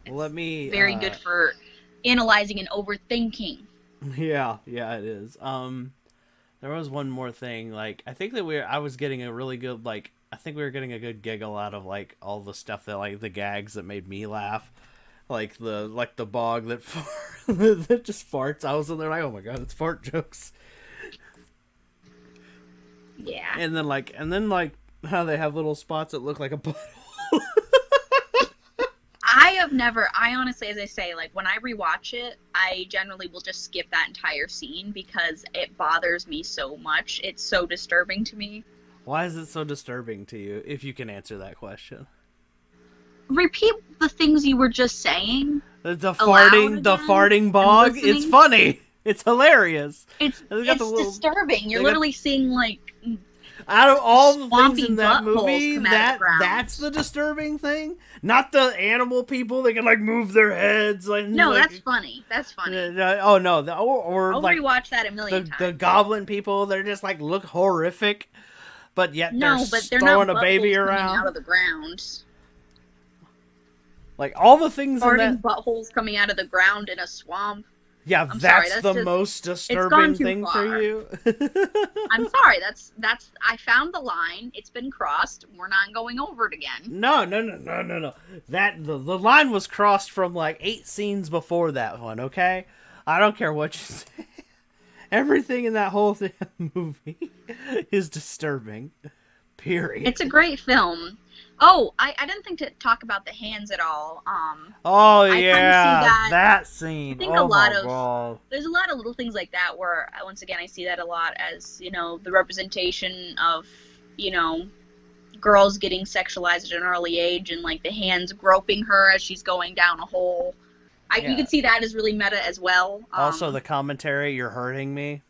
it's very good for analyzing and overthinking. Yeah, it is. There was one more thing. Like, I think that I was getting a really good, like, I think we were getting a good giggle out of like all the stuff that, like, the gags that made me laugh, like the bog that that just farts. I was in there like, oh my god, it's fart jokes. Yeah. And then like how they have little spots that look like a butthole. I honestly, as I say, like, when I rewatch it, I generally will just skip that entire scene because it bothers me so much. It's so disturbing to me. Why is it so disturbing to you, if you can answer that question? Repeat the things you were just saying. The Aloud the again? farting I'm bog. It's listening. funny. It's hilarious. They got It's the little, disturbing. You're they got, literally seeing like out of all the things swampy in that buttholes movie, come out of the that's ground. the disturbing thing. Not the animal people. They can like move their heads, like No, that's funny. That's funny. oh no, or I'll like rewatch that a million the times. goblin people. They're just like look horrific, but yet they're No, but they're throwing not a baby buttholes coming out around. of the ground. Like all the things in Farting that. buttholes coming out of the ground in a swamp. Yeah, I'm sorry, that's that's the just most it's gone disturbing too thing for far. you. I'm sorry, that's I found the line. It's been crossed. We're not going over it again. No. That the line was crossed from like 8 scenes before that one. Okay, I don't care what you say. Everything in that whole movie is disturbing. Period. It's a great film. Oh, I didn't think to talk about the hands at all. Oh I kind of see yeah, that. that I scene. think Oh my god. there's a lot of little things like that where once again I see that a lot as the representation of you know girls getting sexualized at an early age and like the hands groping her as she's going down a hole. You can see that as really meta as well. Also, the commentary, "You're hurting me."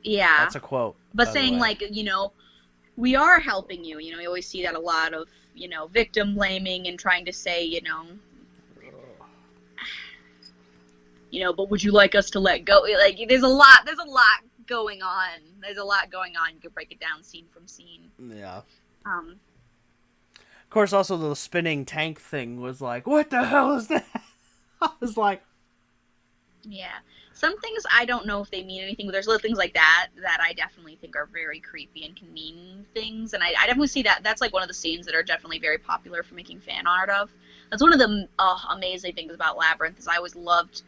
Yeah, That's a quote. but by the saying way. like we are helping you. You always see that a lot of victim blaming and trying to say but would you like us to let go? Like there's a lot going on. There's a lot going on. You could break it down scene from scene. Yeah. Um, Of course, also the spinning tank thing was like, what the hell is that? I was like, yeah. Some things I don't know if they mean anything, but there's little things like that I definitely think are very creepy and can mean things. And I definitely see that. That's like one of the scenes that are definitely very popular for making fan art of. That's one of the amazing things about Labyrinth is I always loved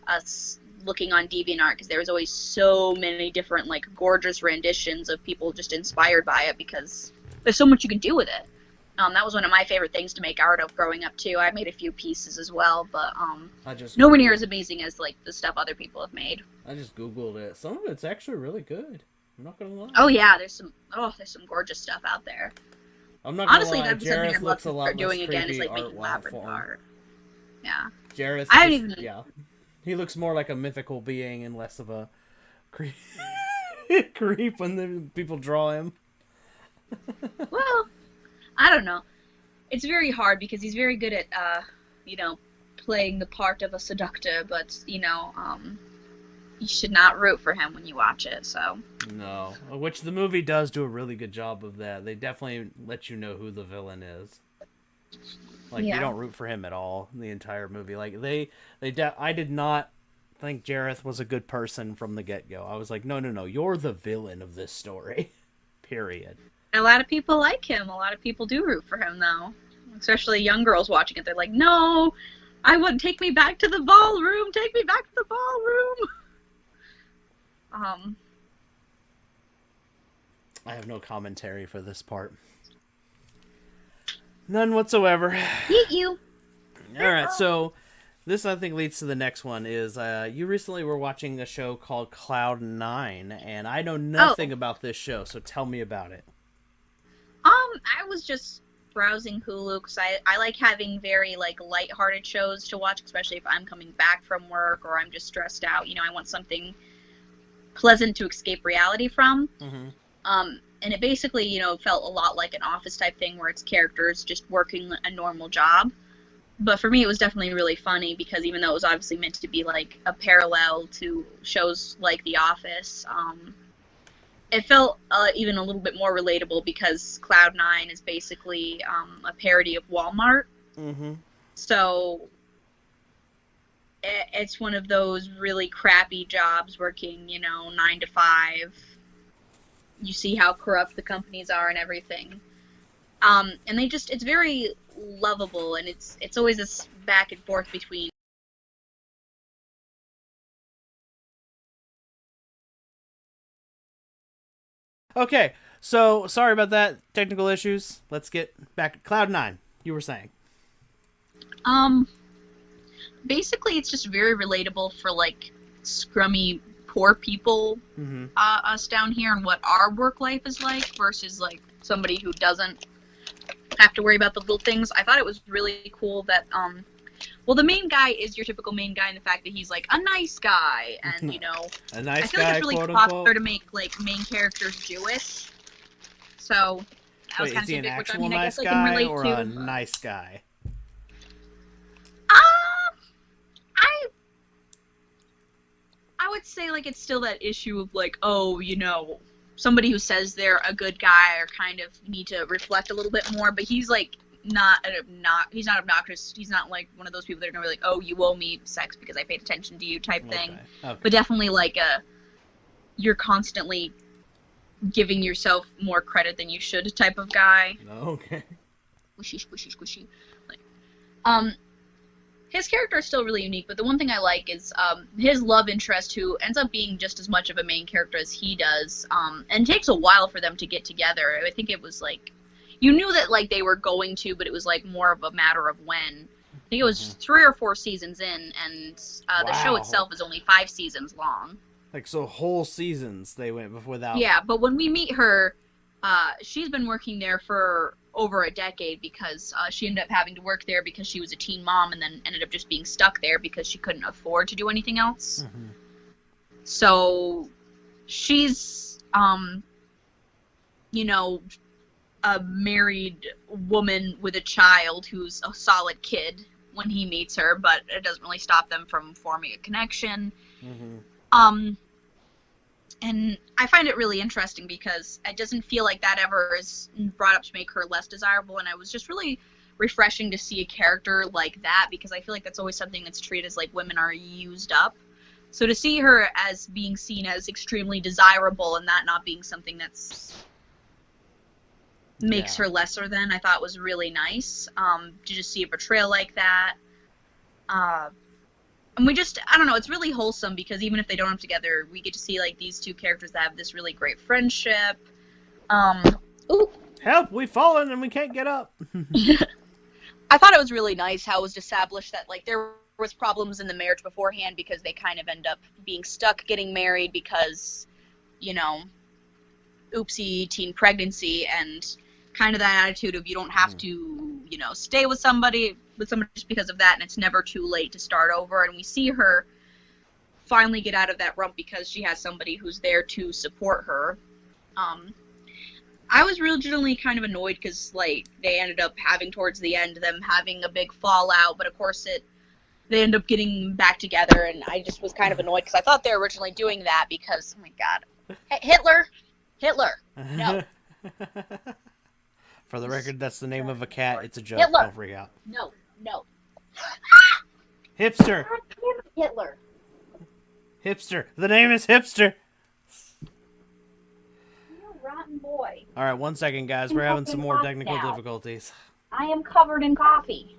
us looking on DeviantArt because there was always so many different like gorgeous renditions of people just inspired by it because there's so much you can do with it. That was one of my favorite things to make art of growing up too. I made a few pieces as well, but nowhere near as amazing as like the stuff other people have made. I just googled it. Some of it's actually really good. I'm not gonna lie. Oh yeah, there's some gorgeous stuff out there. I'm not gonna Honestly, lie. that'd be something Jareth I'd love looks to a lot start less doing again. Is creepy like making Labyrinth art. Yeah. Jareth. I don't even. Yeah. He looks more like a mythical being and less of a creep creep when the people draw him. Well, I don't know. It's very hard because he's very good at playing the part of a seductor, but you should not root for him when you watch it. So No, which the movie does do a really good job of that. They definitely let you know who the villain is. Like you don't root for him at all in the entire movie. Like I did not think Jareth was a good person from the get-go. I was like, no, you're the villain of this story. Period. a lot of people like him. A lot of people do root for him, though. Especially young girls watching it. They're like, no, I would take me back to the ballroom. Take me back to the ballroom. I have no commentary for this part. None whatsoever. Yeet you. All right, so this I think leads to the next one. Is you recently were watching a show called Cloud 9, and I know nothing about this show, so tell me about it. I was just browsing Hulu because I like having very like lighthearted shows to watch, especially if I'm coming back from work or I'm just stressed out. I want something pleasant to escape reality from. Mm-hmm. And it basically, felt a lot like an Office type thing where it's characters just working a normal job. But for me, it was definitely really funny because even though it was obviously meant to be like a parallel to shows like The Office, it felt even a little bit more relatable because Cloud9 is basically a parody of Walmart. Mm-hmm. So it's one of those really crappy jobs working, 9 to 5. You see how corrupt the companies are and everything. And it's very lovable, and it's always this back and forth between. Okay, so sorry about that. Technical issues. Let's get back to Cloud 9. You were saying. Basically, it's just very relatable for like scrummy poor people, Mm-hmm. us down here, and what our work life is like versus like somebody who doesn't have to worry about the little things. I thought it was really cool that well, the main guy is your typical main guy in the fact that he's like a nice guy, and you know, A nice I feel guy, like it's really quote popular unquote. to make like main characters Jewish. So that was Wait, kind is of he an big, which I actual mean, I nice guess I can guy relate or to. a nice guy? I would say like it's still that issue of like, oh, you know, somebody who says they're a good guy or kind of need to reflect a little bit more, but he's like he's not obnoxious. He's not like one of those people that are gonna be like, oh, you owe me sex because I paid attention to you type thing. Okay. But definitely like you're constantly giving yourself more credit than you should type of guy. Okay. Squishy, squishy, squishy. Like, his character is still really unique, but the one thing I like is his love interest, who ends up being just as much of a main character as he does, and it takes a while for them to get together. I think it was like, you knew that like they were going to, but it was like more of a matter of when. I think it was 3 or 4 seasons in, and the show Wow. itself is only 5 seasons long. Like, so whole seasons they went without. Yeah, but when we meet her, she's been working there for over a decade because she ended up having to work there because she was a teen mom and then ended up just being stuck there because she couldn't afford to do anything else. Mm-hmm. So she's, you know, a married woman with a child who's a solid kid when he meets her, but it doesn't really stop them from forming a connection. Mm-hmm. And I find it really interesting because it doesn't feel like that ever is brought up to make her less desirable, and it was just really refreshing to see a character like that because I feel like that's always something that's treated as like women are used up. So to see her as being seen as extremely desirable and that not being something that's makes her lesser than, I thought was really nice. To just see a portrayal like that. And we just, I don't know, it's really wholesome because even if they don't have together, we get to see like these two characters that have this really great friendship. Ooh. Help! We've fallen and we can't get up. I thought it was really nice how it was established that like there was problems in the marriage beforehand because they kind of end up being stuck getting married because, you know, oopsie teen pregnancy, and kind of that attitude of you don't have to, you know, stay with somebody just because of that, and it's never too late to start over. And we see her finally get out of that rump because she has somebody who's there to support her. I was originally kind of annoyed because like they ended up having towards the end them having a big fallout, but of course they end up getting back together, and I just was kind of annoyed because I thought they were originally doing that because, oh my god, hey, Hitler, no. For the record, that's the name of a cat. It's a joke. Hitler. Don't freak out. No. Hipster. Hitler. Hipster. The name is Hipster. You rotten boy. All right, 1 second, guys. We're having some more technical difficulties. I am covered in coffee.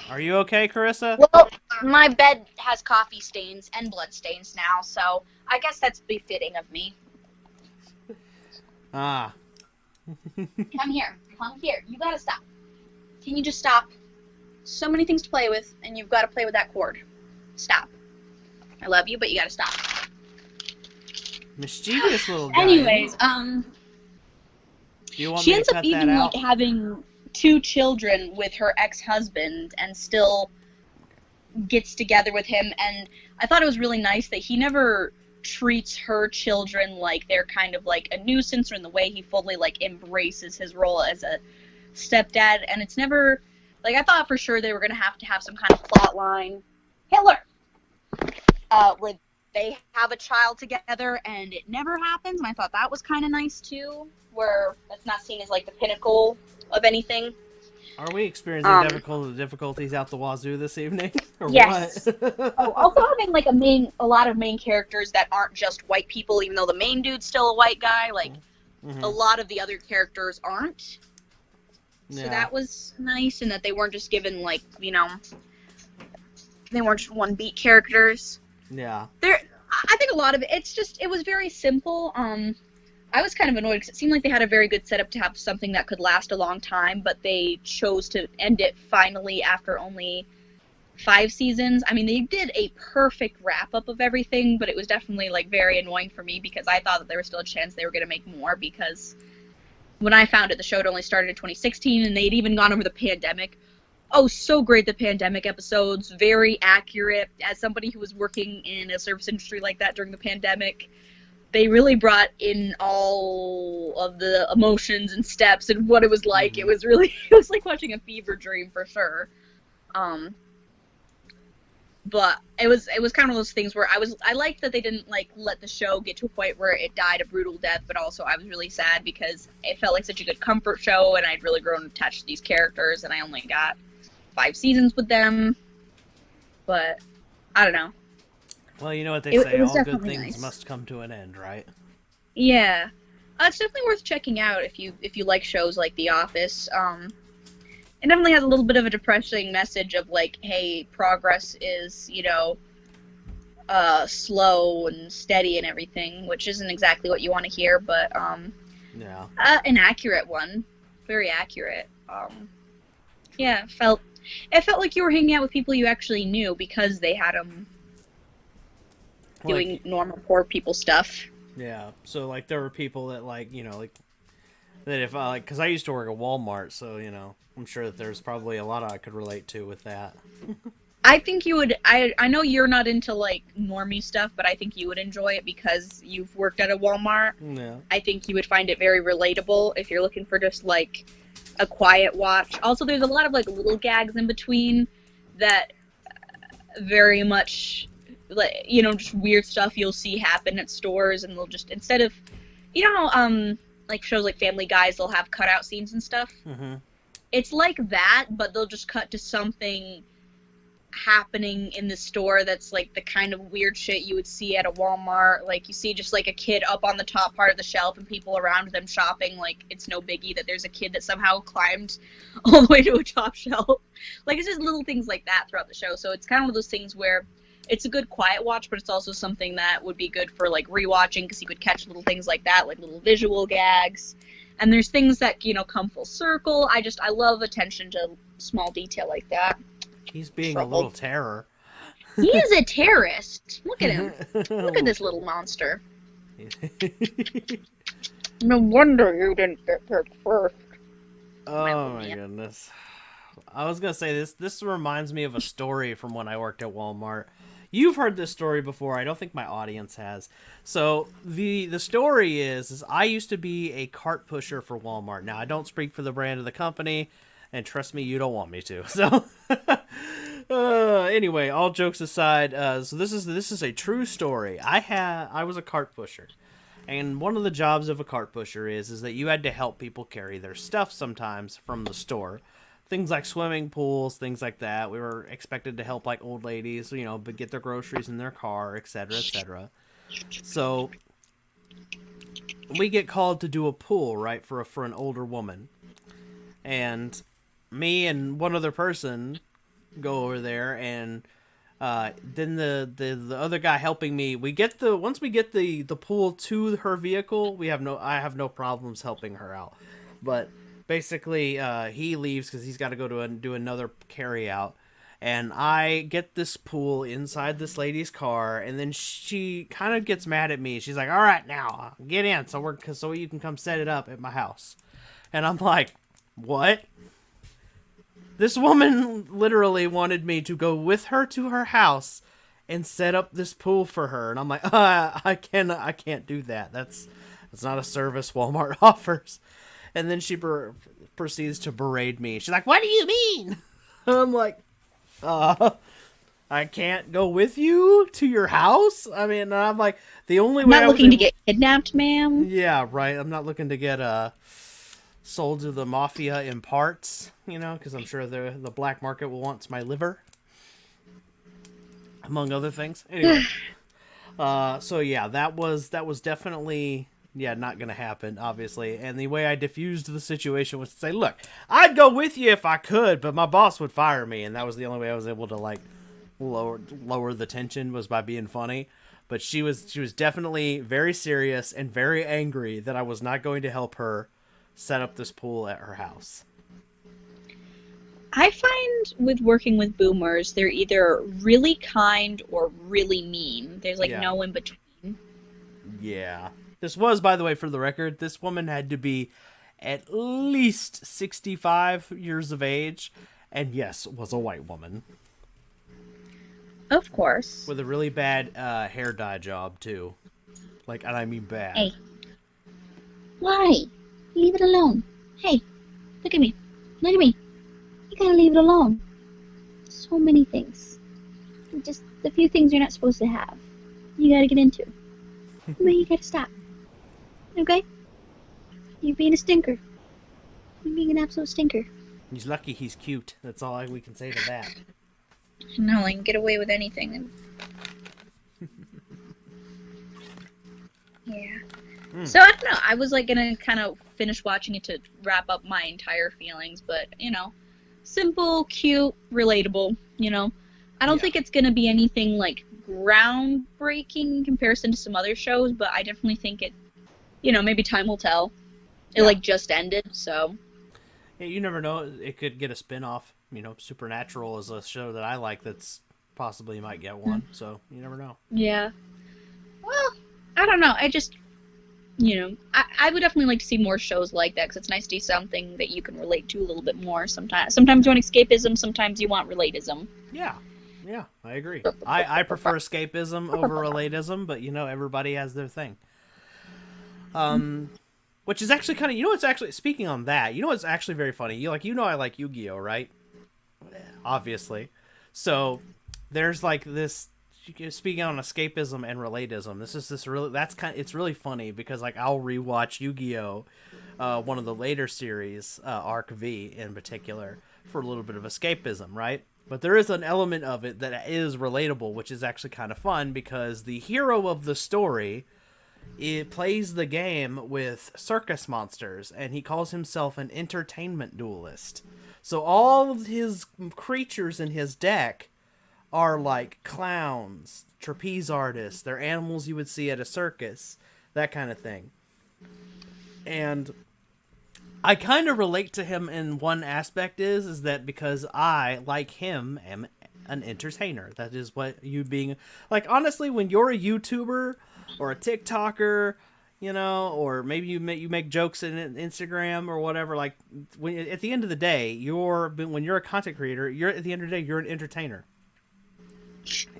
Are you okay, Carissa? Well, my bed has coffee stains and blood stains now, so I guess that's befitting of me. Ah. Come here. You gotta stop. Can you just stop? So many things to play with, and you've got to play with that cord. Stop. I love you, but you gotta stop. Mischievous little guy. Anyways, Do you want she me ends to up cut that even out? like having 2 children with her ex-husband and still gets together with him, and I thought it was really nice that he never treats her children like they're kind of like a nuisance, or in the way he fully like embraces his role as a stepdad. And it's never like, I thought for sure they were gonna have to have some kind of plot line, Hitler, where they have a child together, and it never happens, and I thought that was kind of nice too, where it's not seen as like the pinnacle of anything. Are we experiencing difficulties out the wazoo this evening? Or Yes. what? Oh, also having like a lot of main characters that aren't just white people, even though the main dude's still a white guy. Like a lot of the other characters aren't. So that was nice, and that they weren't just given like, you know, they weren't just one beat characters. Yeah. I think a lot of it was very simple. I was kind of annoyed because it seemed like they had a very good setup to have something that could last a long time, but they chose to end it finally after only 5 seasons. I mean, they did a perfect wrap up of everything, but it was definitely like very annoying for me because I thought that there was still a chance they were going to make more, because when I found it, the show had only started in 2016 and they'd even gone over the pandemic. Oh, so great, the pandemic episodes, very accurate. As somebody who was working in a service industry like that during the pandemic, they really brought in all of the emotions and steps and what it was like. It was really, it was like watching a fever dream for sure. Um, but it was kind of those things where I liked that they didn't like let the show get to a point where it died a brutal death, but also I was really sad because it felt like such a good comfort show and I'd really grown attached to these characters, and I only got 5 seasons with them. But I don't know. Well, you know what they say, It was all good definitely things nice. must come to an end, right? Yeah, it's definitely worth checking out if you like shows like The Office. It definitely has a little bit of a depressing message of like, hey, progress is, slow and steady and everything, which isn't exactly what you want to hear, but Yeah. an accurate one, very accurate. Yeah, it felt like you were hanging out with people you actually knew because they had them doing Like, normal poor people stuff. yeah. So, like, there were people that, like, like, that if I, like, because I used to work at Walmart, so, I'm sure that there's probably a lot I could relate to with that. I think you would. I know you're not into like normie stuff, but I think you would enjoy it because you've worked at a Walmart. Yeah. I think you would find it very relatable if you're looking for just like a quiet watch. Also, there's a lot of like little gags in between that very much, like, just weird stuff you'll see happen at stores, and they'll just, instead of, like shows like Family Guys, they'll have cutout scenes and stuff. Mm-hmm. It's like that, but they'll just cut to something happening in the store that's like the kind of weird shit you would see at a Walmart. Like, you see just like a kid up on the top part of the shelf and people around them shopping. Like, it's no biggie that there's a kid that somehow climbed all the way to a top shelf. Like, it's just little things like that throughout the show. So it's kind of one of those things where it's a good quiet watch, but it's also something that would be good for like rewatching, because you could catch little things like that, like little visual gags. And there's things that, come full circle. I love attention to small detail like that. He's being a little terror. He is a terrorist. Look at him. Look at this little monster. No wonder you didn't get picked first. Oh my goodness. I was gonna say this reminds me of a story from when I worked at Walmart. You've heard this story before. I don't think my audience has. So the story is I used to be a cart pusher for Walmart. Now, I don't speak for the brand of the company, and trust me, you don't want me to. So anyway, all jokes aside, so this is a true story. I was a cart pusher. And one of the jobs of a cart pusher is that you had to help people carry their stuff sometimes from the store. Things like swimming pools, things like that. We were expected to help like old ladies, but get their groceries in their car, etc., etc. So we get called to do a pool, right, for an older woman. And me and one other person go over there, and then the other guy helping me, once we get the pool to her vehicle, I have no problems helping her out. But basically, he leaves because he's got to go to do another carry out, and I get this pool inside this lady's car, and then she kind of gets mad at me. She's like, "All right, now get in, so you can come set it up at my house." And I'm like, "What?" This woman literally wanted me to go with her to her house and set up this pool for her, and I'm like, I can't do that. That's not a service Walmart offers. And then she proceeds to berate me. She's like, "What do you mean?" I'm like, I can't go with you to your house. I mean, and I'm like, the only way I'm not looking to get kidnapped, ma'am. Yeah, right. I'm not looking to get sold to the mafia in parts, because I'm sure the black market will want my liver, among other things. Anyway, so yeah, that was definitely not gonna happen, obviously. And the way I diffused the situation was to say, "Look, I'd go with you if I could, but my boss would fire me," and that was the only way I was able to like lower the tension, was by being funny. But she was definitely very serious and very angry that I was not going to help her set up this pool at her house. I find with working with boomers, they're either really kind or really mean. There's like Yeah. no in between. Yeah. This was, by the way, for the record, this woman had to be at least 65 years of age, and yes, was a white woman Of course. with a really bad hair dye job too. Like, and I mean bad. Hey, why? Leave it alone. Hey, look at me. Look at me. You gotta leave it alone. So many things. Just the few things you're not supposed to have. You gotta get into. I mean, you gotta stop. Okay? You're being a stinker. You're being an absolute stinker. He's lucky he's cute. That's all we can say to that. No, I can get away with anything. Yeah. So I don't know. I was like gonna kind of finish watching it to wrap up my entire feelings, but simple, cute, relatable. I don't think it's gonna be anything like groundbreaking in comparison to some other shows, but I definitely think it. Maybe time will tell. It like just ended, so. Yeah, you never know. It could get a spin-off. Supernatural is a show that I like that's possibly might get one. So you never know. Yeah. Well, I don't know. I just, I would definitely like to see more shows like that because it's nice to see something that you can relate to a little bit more sometimes. Sometimes you want escapism, sometimes you want relatism. Yeah, I agree. I prefer escapism over relatism, but everybody has their thing. Which is actually kind of, what's actually, speaking on that, what's actually very funny? I like Yu-Gi-Oh, right? Obviously. So there's like this, speaking on escapism and relatism, it's really funny because like I'll rewatch Yu-Gi-Oh, one of the later series, Arc V in particular, for a little bit of escapism, right? But there is an element of it that is relatable, which is actually kind of fun because the hero of the story, it plays the game with circus monsters, and he calls himself an entertainment duelist. So all of his creatures in his deck are like clowns, trapeze artists, they're animals you would see at a circus, that kind of thing. And I kind of relate to him in one aspect is that because I, like him, am an entertainer. That is what you being... Like, honestly, when you're a YouTuber or a TikToker, or maybe you make jokes in Instagram or whatever, like, at the end of the day, when you're a content creator, at the end of the day, you're an entertainer.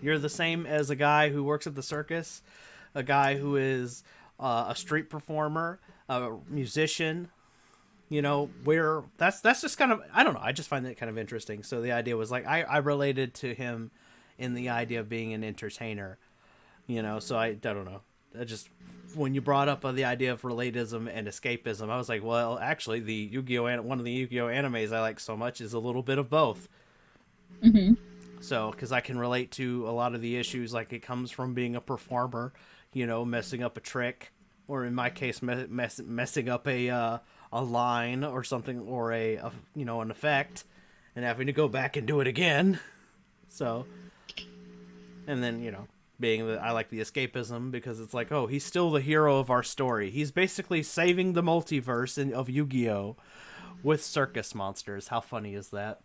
You're the same as a guy who works at the circus, a guy who is a street performer, a musician, where that's just kind of, I don't know, I just find that kind of interesting. So the idea was like, I related to him in the idea of being an entertainer, so I don't know. I just, when you brought up the idea of relatism and escapism, I was like, well, actually the one of the Yu-Gi-Oh animes I like so much is a little bit of both. Mm-hmm. So, because I can relate to a lot of the issues, like it comes from being a performer, messing up a trick, or in my case, messing up a line or something, or an effect, and having to go back and do it again. So, and then being that I like the escapism because it's like, oh, he's still the hero of our story. He's basically saving the multiverse of Yu-Gi-Oh with circus monsters. How funny is that?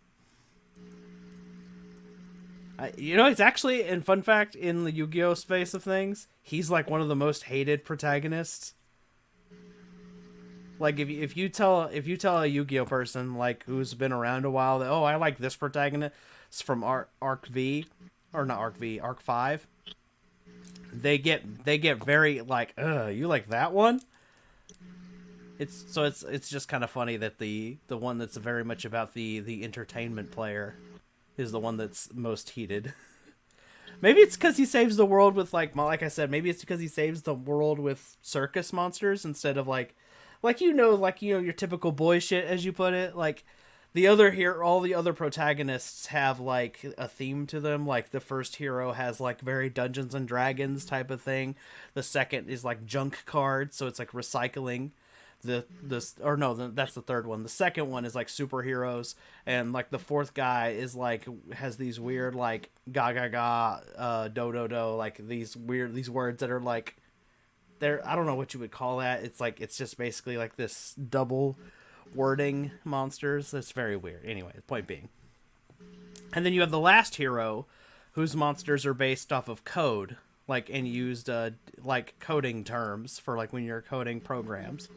It's actually, and fun fact, in the Yu-Gi-Oh space of things, he's like one of the most hated protagonists. Like if you tell a Yu-Gi-Oh person like who's been around a while that, oh, I like this protagonist from Arc V, or not Arc V, Arc 5, they get very like, you like that one? It's just kind of funny that the one that's very much about the entertainment player is the one that's most heated. Maybe it's because he saves the world with like I said, maybe it's because he saves the world with circus monsters instead of like your typical boy shit, as you put it. Like all the other protagonists have like a theme to them. Like the first hero has like very Dungeons and Dragons type of thing. The second is like junk cards, so it's like recycling. That's the third one. The second one is like superheroes, and like the fourth guy is like has these weird like ga ga ga do do do, like these words that are like, I don't know what you would call that. It's just basically like this double wording monsters. That's very weird. Anyway, the point being, And then you have the last hero, whose monsters are based off of code, like, and used like coding terms for like when you're coding programs.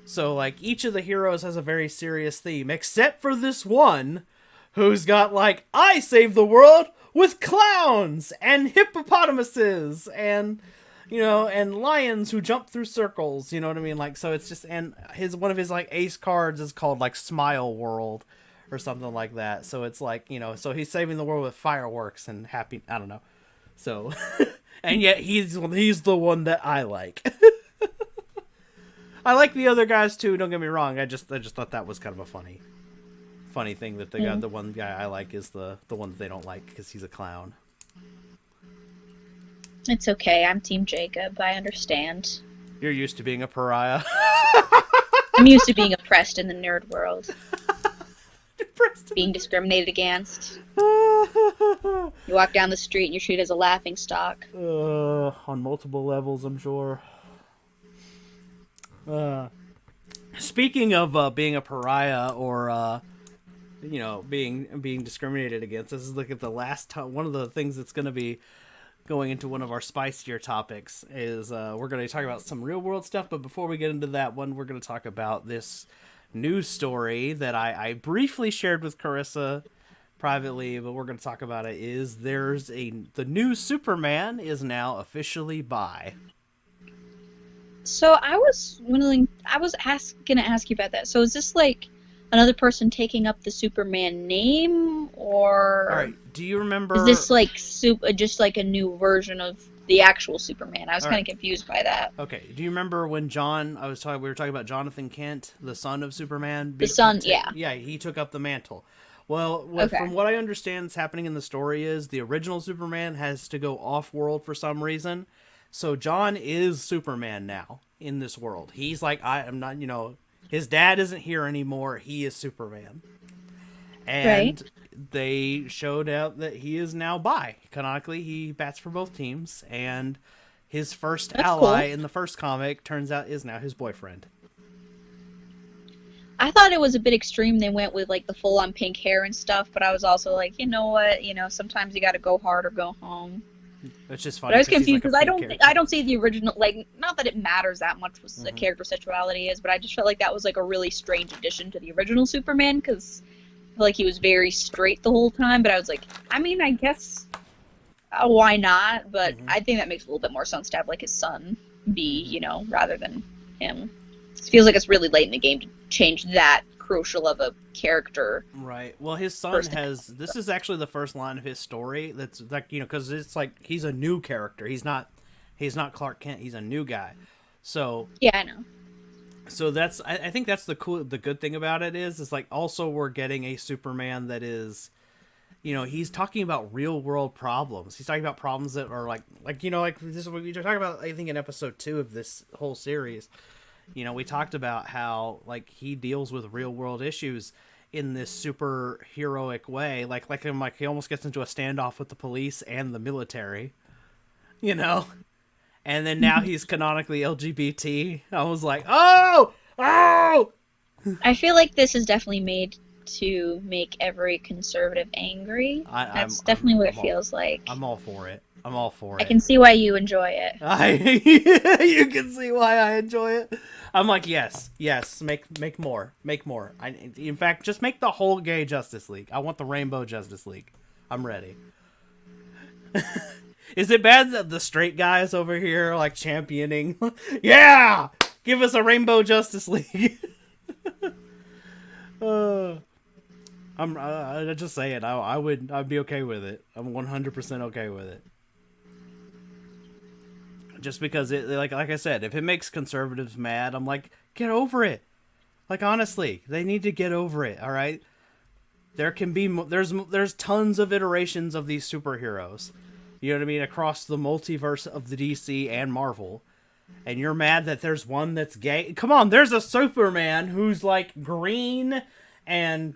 So like each of the heroes has a very serious theme, except for this one, who's got like, I save the world with clowns and hippopotamuses and, you know, and lions who jump through circles. You know what I mean? Like, so it's just, and his one of his like ace cards is called like Smile World or something like that. So it's like, you know, so he's saving the world with fireworks and happy. I don't know. So, and yet he's the one that I like. I like the other guys too. Don't get me wrong. I just thought that was kind of a funny thing that the one guy I like is the one that they don't like because he's a clown. It's okay. I'm Team Jacob. I understand. You're used to being a pariah. I'm used to being oppressed in the nerd world. Being discriminated against. You walk down the street and you're treated as a laughing stock. On multiple levels, I'm sure. Speaking of being a pariah or you know, being discriminated against, this is like at the last one of the things that's going to be going into one of our spicier topics is we're going to talk about some real world stuff. But before we get into that one, we're going to talk about this news story that I briefly shared with Carissa privately, but we're going to talk about it. Is the new Superman is now officially bi. So I was going to ask you about that. So is this like another person taking up the Superman name, or all right? Do you remember? Is this like just like a new version of the actual Superman? I was kind of confused by that. Okay. Do you remember when we were talking about Jonathan Kent, the son of Superman? The son, yeah. Yeah, he took up the mantle. Well, from what I understand is happening in the story is the original Superman has to go off-world for some reason. So John is Superman now in this world. He's like, I'm not, you know, his dad isn't here anymore. He is Superman. And they showed out that he is now bi. Canonically, he bats for both teams. And his first ally in the first comic turns out is now his boyfriend. I thought it was a bit extreme. They went with like the full-on pink hair and stuff. But I was also like, you know what? You know, sometimes you got to go hard or go home. It's just funny. But I was confused because I don't see the original, like, not that it matters that much what the character sexuality is, but I just felt like that was like a really strange addition to the original Superman because I feel like he was very straight the whole time. But I was like, I mean, I guess why not? But I think that makes a little bit more sense to have like his son be, you know, rather than him. It feels like it's really late in the game to change that crucial of a character. Right. Well, his son this is actually the first line of his story that's like, you know, because it's like he's a new character. He's not Clark Kent. He's a new guy. So yeah, I know. So that's I think that's the good thing about it is like also we're getting a Superman that is, you know, he's talking about real world problems. He's talking about problems that are like you know, like this is what we talking about. I think in episode 2 of this whole series. You know, we talked about how, like, he deals with real-world issues in this super heroic way. Like he almost gets into a standoff with the police and the military, you know? And then now he's canonically LGBT. I was like, oh! I feel like this is definitely made to make every conservative angry. That's definitely what it feels like. I'm all for it. I can see why you enjoy it. You can see why I enjoy it. I'm like, yes, make more. In fact, just make the whole gay Justice League. I want the Rainbow Justice League. I'm ready. Is it bad that the straight guys over here are like championing? Yeah, give us a Rainbow Justice League. I'm just saying. I'd be okay with it. I'm 100% okay with it. Just because it, like I said, if it makes conservatives mad, I'm like, get over it. Like, honestly, they need to get over it. All right. There can be there's tons of iterations of these superheroes. You know what I mean? Across the multiverse of the DC and Marvel. And you're mad that there's one that's gay. Come on, there's a Superman who's like green and,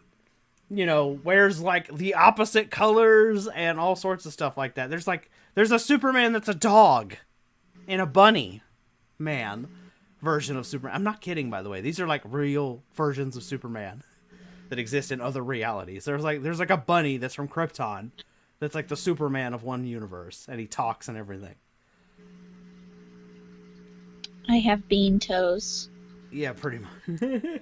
you know, wears like the opposite colors and all sorts of stuff like that. There's a Superman that's a dog. In a bunny man version of Superman. I'm not kidding, by the way. These are like real versions of Superman. that exist in other realities. There's like a bunny that's from Krypton, that's like the Superman of one universe, and he talks and everything. I have bean toes. Yeah, pretty much.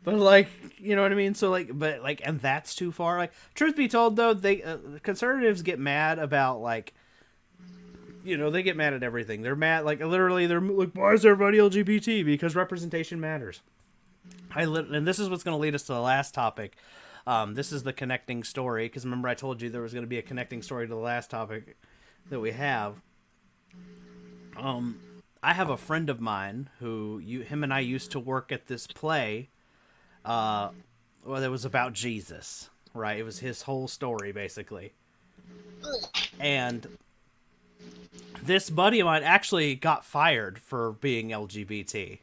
But like, you know what I mean? So like, but like, and that's too far. Like, truth be told, though, they conservatives get mad about like, you know, they get mad at everything. They're mad, like literally, they're like, why is everybody LGBT? Because representation matters. And this is what's going to lead us to the last topic. This is the connecting story, because remember I told you there was going to be a connecting story to the last topic that we have. I have a friend of mine who him and I used to work at this play. Well, it was about Jesus, right? It was his whole story, basically. And this buddy of mine actually got fired for being LGBT.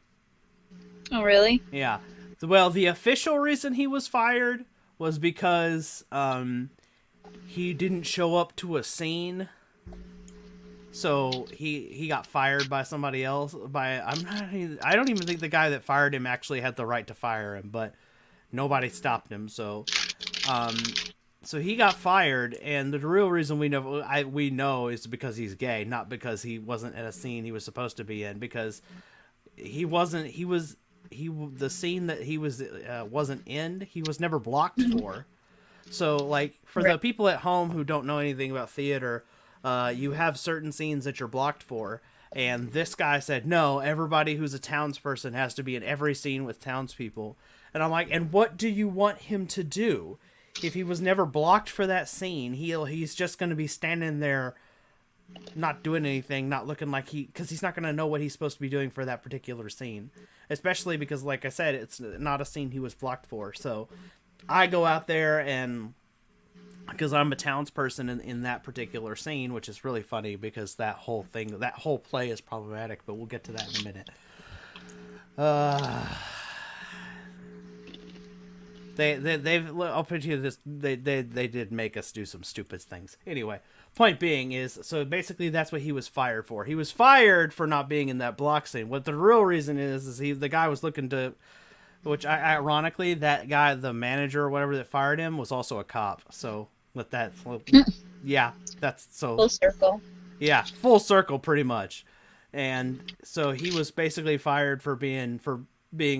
Oh, really? Yeah. Well, the official reason he was fired was because he didn't show up to a scene. So he got fired by somebody else. I don't even think the guy that fired him actually had the right to fire him, but nobody stopped him. So he got fired, and the real reason we know is because he's gay, not because he wasn't at a scene he was supposed to be in. Because the scene that he wasn't in, he was never blocked for. So like for the people at home who don't know anything about theater. You have certain scenes that you're blocked for, and this guy said, no, everybody who's a townsperson has to be in every scene with townspeople. And I'm like, and what do you want him to do? If he was never blocked for that scene, he's just going to be standing there not doing anything, not looking like because he's not going to know what he's supposed to be doing for that particular scene. Especially because, like I said, it's not a scene he was blocked for. So I go out there and... because I'm a townsperson in that particular scene, which is really funny because that whole play is problematic, but we'll get to that in a minute. I'll put you this. They did make us do some stupid things. Anyway, point being is, so basically that's what he was fired for. He was fired for not being in that block scene. What the real reason is the guy was looking to. Which, ironically, that guy, the manager or whatever that fired him, was also a cop. So, yeah, that's so... Full circle. Yeah, full circle, pretty much. And so he was basically fired for being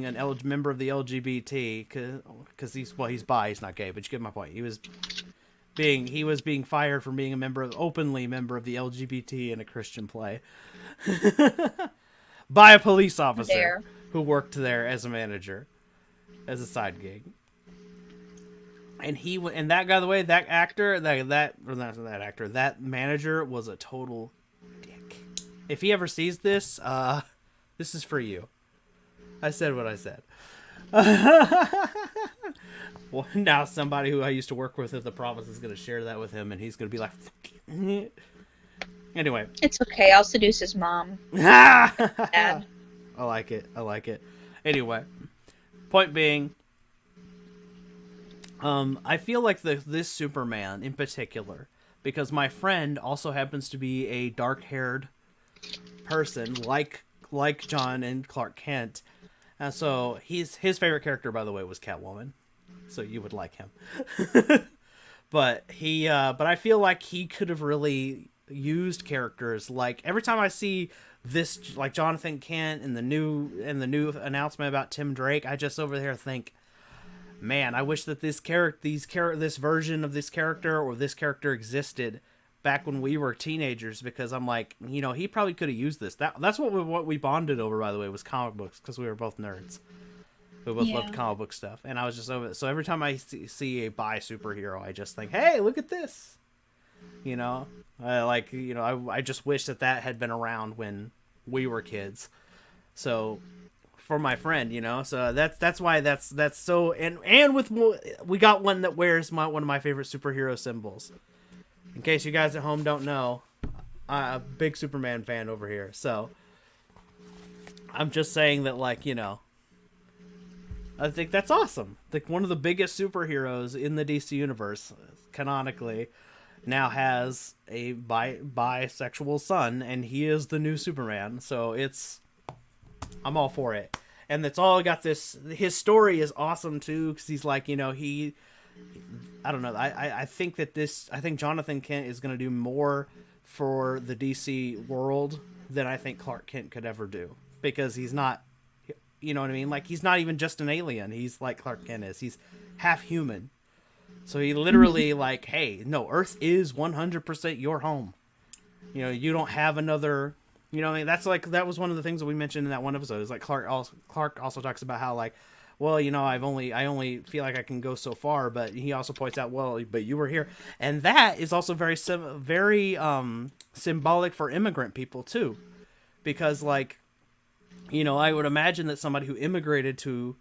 an member of the LGBT, because he's bi, he's not gay, but you get my point. He was being fired for being openly member of the LGBT in a Christian play. By a police officer who worked there as a manager. As a side gig, and that guy, the way that actor, that manager was a total dick. If he ever sees this, this is for you. I said what I said. Well, now somebody who I used to work with at the province is going to share that with him, and he's going to be like, anyway. It's okay. I'll seduce his mom. Dad. I like it. Anyway. Point being, I feel like this Superman in particular, because my friend also happens to be a dark-haired person, like John and Clark Kent, and so his favorite character, by the way, was Catwoman, so you would like him. But I feel like he could have really used characters like every time I see this, like Jonathan Kent and the new announcement about Tim Drake, I just over there think, man, I wish that this version of this character or this character existed back when we were teenagers, because I'm like, you know, he probably could have used this. That's what we bonded over, by the way, was comic books, because we were both nerds. We both loved comic book stuff, and I was just over it. So every time I see a bi superhero, I just think, hey, look at this. You know, I just wish that had been around when we were kids. So for my friend, you know, so that's why that's so, and with, we got one that wears one of my favorite superhero symbols. In case you guys at home don't know, I'm a big Superman fan over here. So I'm just saying that, like, you know, I think that's awesome. Like, one of the biggest superheroes in the DC universe, canonically, now has a bisexual son, and he is the new Superman. So I'm all for it. and it's all got this. His story is awesome too, because he's like, I don't know. I think that I think Jonathan Kent is going to do more for the DC world than I think Clark Kent could ever do, because he's not, you know what I mean? Like, he's not even just an alien. He's like Clark Kent is. He's half human. So he literally like, hey, no, Earth is 100% your home. You don't have another. I mean, that was one of the things that we mentioned in that one episode. Is like Clark also talks about how, like, well, I only feel like I can go so far, but he also points out, well, but you were here, and that is also very symbolic for immigrant people too, because, like, I would imagine that somebody who immigrated to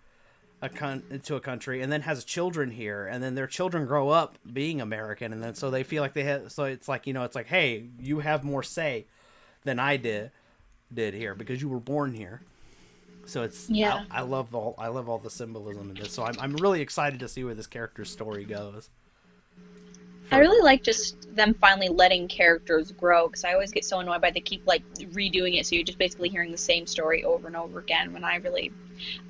a country and then has children here, and then their children grow up being American, and then so they feel like they have, so it's like, it's like, hey, you have more say than I did here because you were born here. So it's, Yeah. I love all the symbolism in this. So I'm really excited to see where this character's story goes. I really like just them finally letting characters grow, because I always get so annoyed by they keep like redoing it, so you're just basically hearing the same story over and over again. When I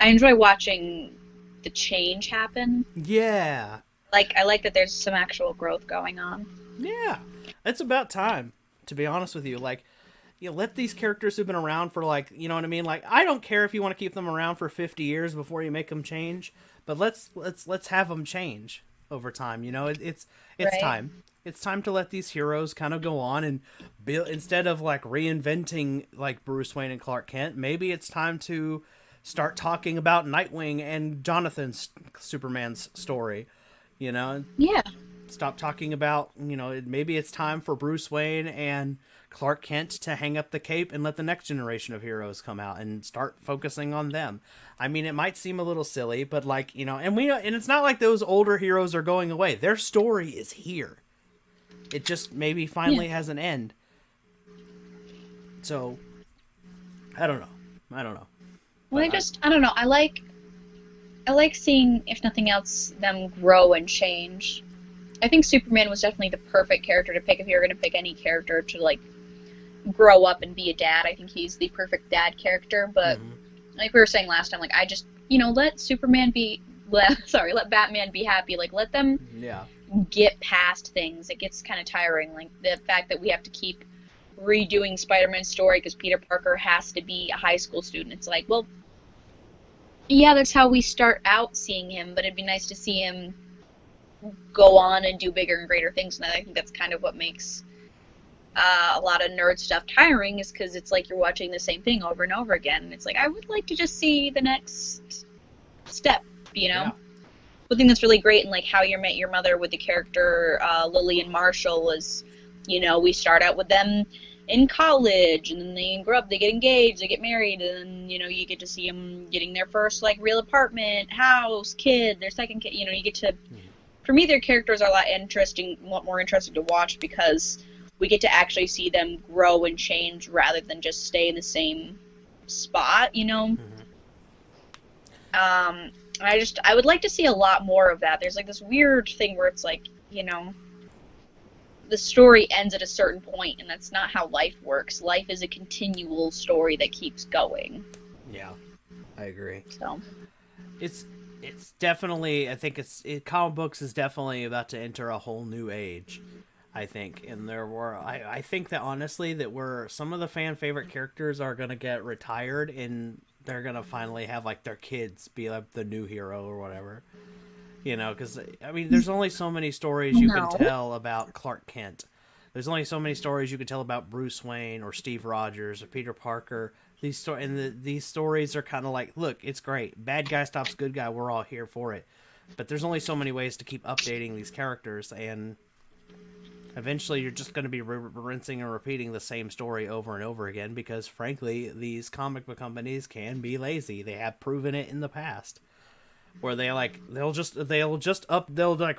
enjoy watching the change happen. Yeah. Like, I like that there's some actual growth going on. Yeah. It's about time, to be honest with you. Like, let these characters who've been around for, like, you know what I mean? Like, I don't care if you want to keep them around for 50 years before you make them change, but let's have them change over time. It's Right. time. It's time to let these heroes kind of go on and build, instead of like reinventing like Bruce Wayne and Clark Kent. Maybe it's time to start talking about Nightwing and Jonathan's Superman's story. Yeah. Stop talking about, maybe it's time for Bruce Wayne and Clark Kent to hang up the cape and let the next generation of heroes come out and start focusing on them. I mean, it might seem a little silly, but, like, and it's not like those older heroes are going away. Their story is here. It just maybe finally has an end. So, I don't know. Well, I don't know. I like seeing, if nothing else, them grow and change. I think Superman was definitely the perfect character to pick if you were going to pick any character to, like, grow up and be a dad. I think he's the perfect dad character, but like we were saying last time, like, I just, let let Batman be happy. Like, let them get past things. It gets kind of tiring. Like, the fact that we have to keep redoing Spider-Man's story because Peter Parker has to be a high school student. It's like, well, yeah, that's how we start out seeing him, but it'd be nice to see him go on and do bigger and greater things. And I think that's kind of what makes a lot of nerd stuff tiring, is because it's like you're watching the same thing over and over again. And it's like, I would like to just see the next step, Yeah. One thing that's really great in, like, How You Met Your Mother with the character Lily and Marshall was, we start out with them in college, and then they grow up, they get engaged, they get married, and then, you get to see them getting their first, like, real apartment, house, kid, their second kid, you get to, for me, their characters are a lot more interesting to watch, because we get to actually see them grow and change rather than just stay in the same spot, I would like to see a lot more of that. There's, like, this weird thing where it's like, the story ends at a certain point, and that's not how life works. Life is a continual story that keeps going. Yeah, I agree. So it's definitely, I think comic books is definitely about to enter a whole new age, I think. And I think that, honestly, that some of the fan favorite characters are going to get retired, and they're going to finally have, like, their kids be, like, the new hero or whatever. Because, I mean, there's only so many stories you can tell about Clark Kent. There's only so many stories you can tell about Bruce Wayne or Steve Rogers or Peter Parker. These stories are kind of like, look, it's great. Bad guy stops good guy. We're all here for it. But there's only so many ways to keep updating these characters, and eventually you're just going to be rinsing and repeating the same story over and over again, because, frankly, these comic book companies can be lazy. They have proven it in the past, where they'll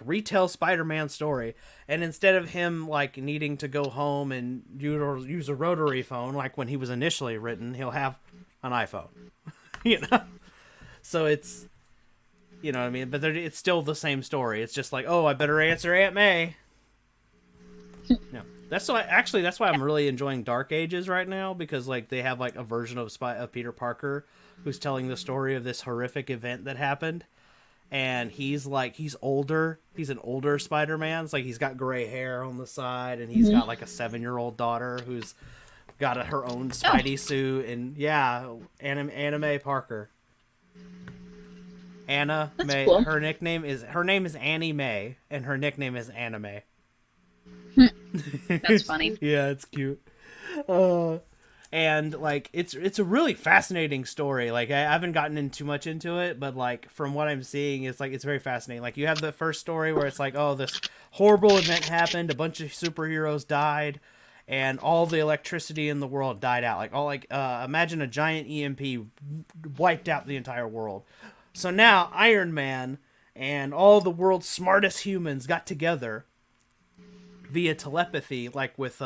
retell Spider-Man's story, and instead of him, like, needing to go home and use a rotary phone like when he was initially written, he'll have an iPhone. So it's, what I mean, but it's still the same story. It's just like, oh, I better answer Aunt May. No. That's why actually that's why I'm really enjoying Dark Ages right now, because like they have like a version of Peter Parker who's telling the story of this horrific event that happened, and he's older. He's an older Spider-Man. It's like he's got gray hair on the side, and he's Hmm. got like a 7-year-old daughter who's got her own Oh, Spidey suit, and yeah, anime Parker. Anna that's May. cool. Her name is Annie May, and her nickname is Anime. That's funny. Yeah, it's cute. Uh, and like it's a really fascinating story. Like I haven't gotten in too much into it, but like from what I'm seeing, it's very fascinating. Like you have the first story where it's like, oh, this horrible event happened, a bunch of superheroes died, and all the electricity in the world died out. Like imagine a giant EMP wiped out the entire world. So now Iron Man and all the world's smartest humans got together via telepathy, like with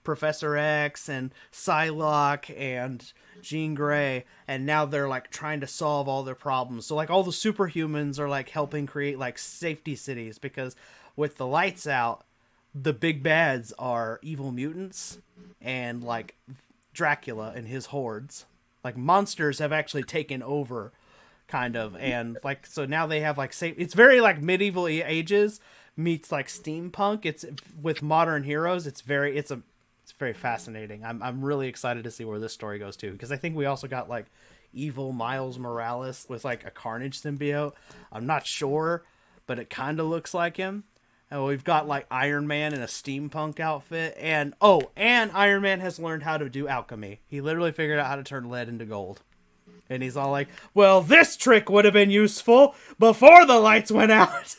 Professor X and Psylocke and Jean Grey, and now they're like trying to solve all their problems. So like all the superhumans are like helping create like safety cities, because with the lights out, the big bads are evil mutants and like Dracula and his hordes. Like monsters have actually taken over kind of, and like so now they have like safe, it's very like medieval ages meets like steampunk. It's with modern heroes. It's very fascinating. I'm really excited to see where this story goes to, because I think we also got like evil Miles Morales with like a Carnage symbiote. I'm not sure, but it kind of looks like him. And we've got like Iron Man in a steampunk outfit, and Iron Man has learned how to do alchemy. He literally figured out how to turn lead into gold. And he's all like, well, this trick would have been useful before the lights went out.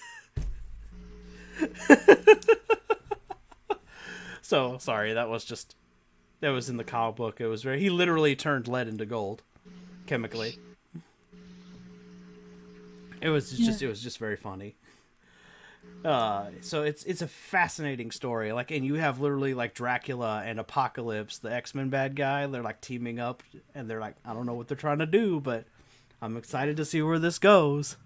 So, sorry, that was in the comic book. He literally turned lead into gold chemically. It was just very funny. So it's a fascinating story. Like, and you have literally like Dracula and Apocalypse, the X-Men bad guy. They're like teaming up, and they're like, I don't know what they're trying to do, but I'm excited to see where this goes.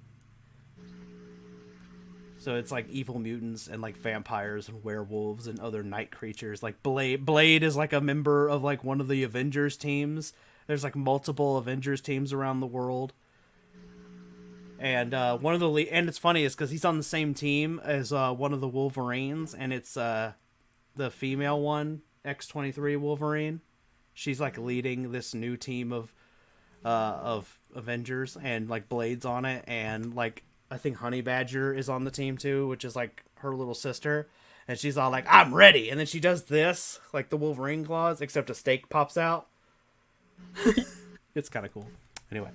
So it's like evil mutants and like vampires and werewolves and other night creatures. Like Blade is like a member of like one of the Avengers teams. There's like multiple Avengers teams around the world. And one of and it's funny is because he's on the same team as one of the Wolverines, and it's the female one, X-23 Wolverine. She's like leading this new team of Avengers, and like Blade's on it, and like I think Honey Badger is on the team too, which is like her little sister. And she's all like, I'm ready. And then she does this, like the Wolverine claws, except a stake pops out. It's kind of cool. Anyway,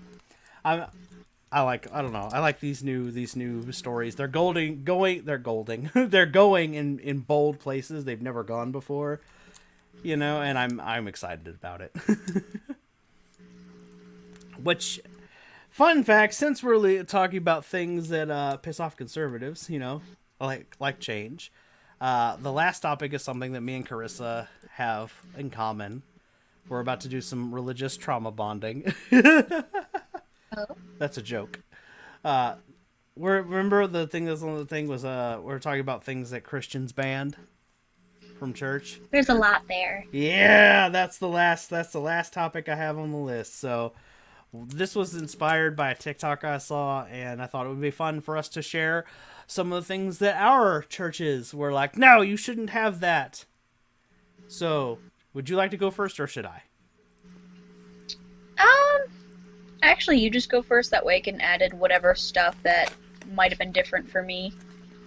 I don't know. I like these new stories. They're they're going in bold places they've never gone before. You know, and I'm excited about it. Which, fun fact, since we're talking about things that piss off conservatives, you know, like change, the last topic is something that me and Carissa have in common. We're about to do some religious trauma bonding. Oh. That's a joke. Remember the thing that's on the thing was we're talking about things that Christians banned from church. There's a lot there. Yeah, that's the last topic I have on the list. So this was inspired by a TikTok I saw, and I thought it would be fun for us to share some of the things that our churches were like, no, you shouldn't have that. So, would you like to go first, or should I? Actually, you just go first. That way I can add in whatever stuff that might have been different for me.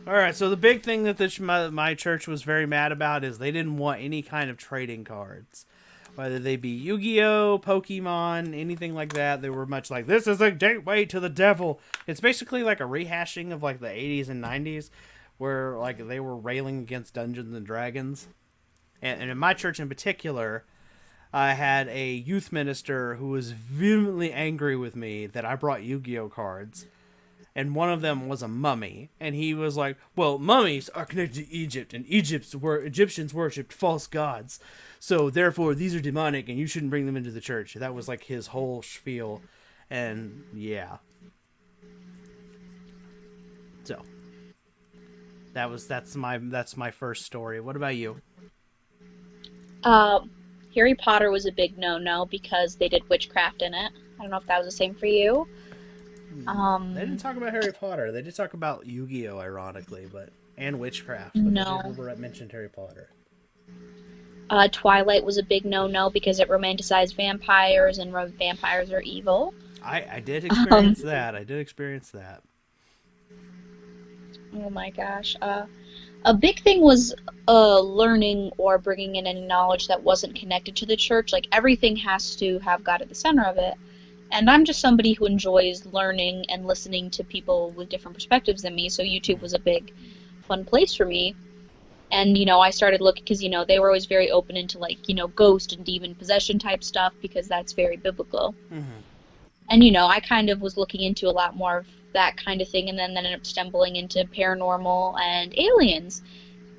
All right, so the big thing that my church was very mad about is they didn't want any kind of trading cards. Whether they be Yu-Gi-Oh, Pokemon, anything like that. They were much like, this is a gateway to the devil. It's basically like a rehashing of like the 80s and 90s, where like they were railing against Dungeons and Dragons. And in my church in particular, I had a youth minister who was vehemently angry with me that I brought Yu-Gi-Oh cards. And one of them was a mummy. And he was like, well, mummies are connected to Egypt, and Egyptians worshipped false gods. So therefore, these are demonic, and you shouldn't bring them into the church. That was like his whole spiel. And yeah. So that's my first story. What about you? Um, Harry Potter was a big no-no because they did witchcraft in it. I don't know if that was the same for you. They didn't Um, talk about Harry Potter. They did talk about Yu-Gi-Oh, ironically, and witchcraft, but they did no. never mention Harry Potter. Twilight was a big no-no because it romanticized vampires, and vampires are evil. I did Um, experience that. I did experience that. oh my gosh. A big thing was learning or bringing in any knowledge that wasn't connected to the church. Like everything has to have God at the center of it. And I'm just somebody who enjoys learning and listening to people with different perspectives than me. So YouTube was a big, fun place for me. And I started looking because they were always very open into like ghost and demon possession type stuff because that's very biblical. Mm-hmm. And I kind of was looking into a lot more of that kind of thing, and then ended up stumbling into paranormal and aliens,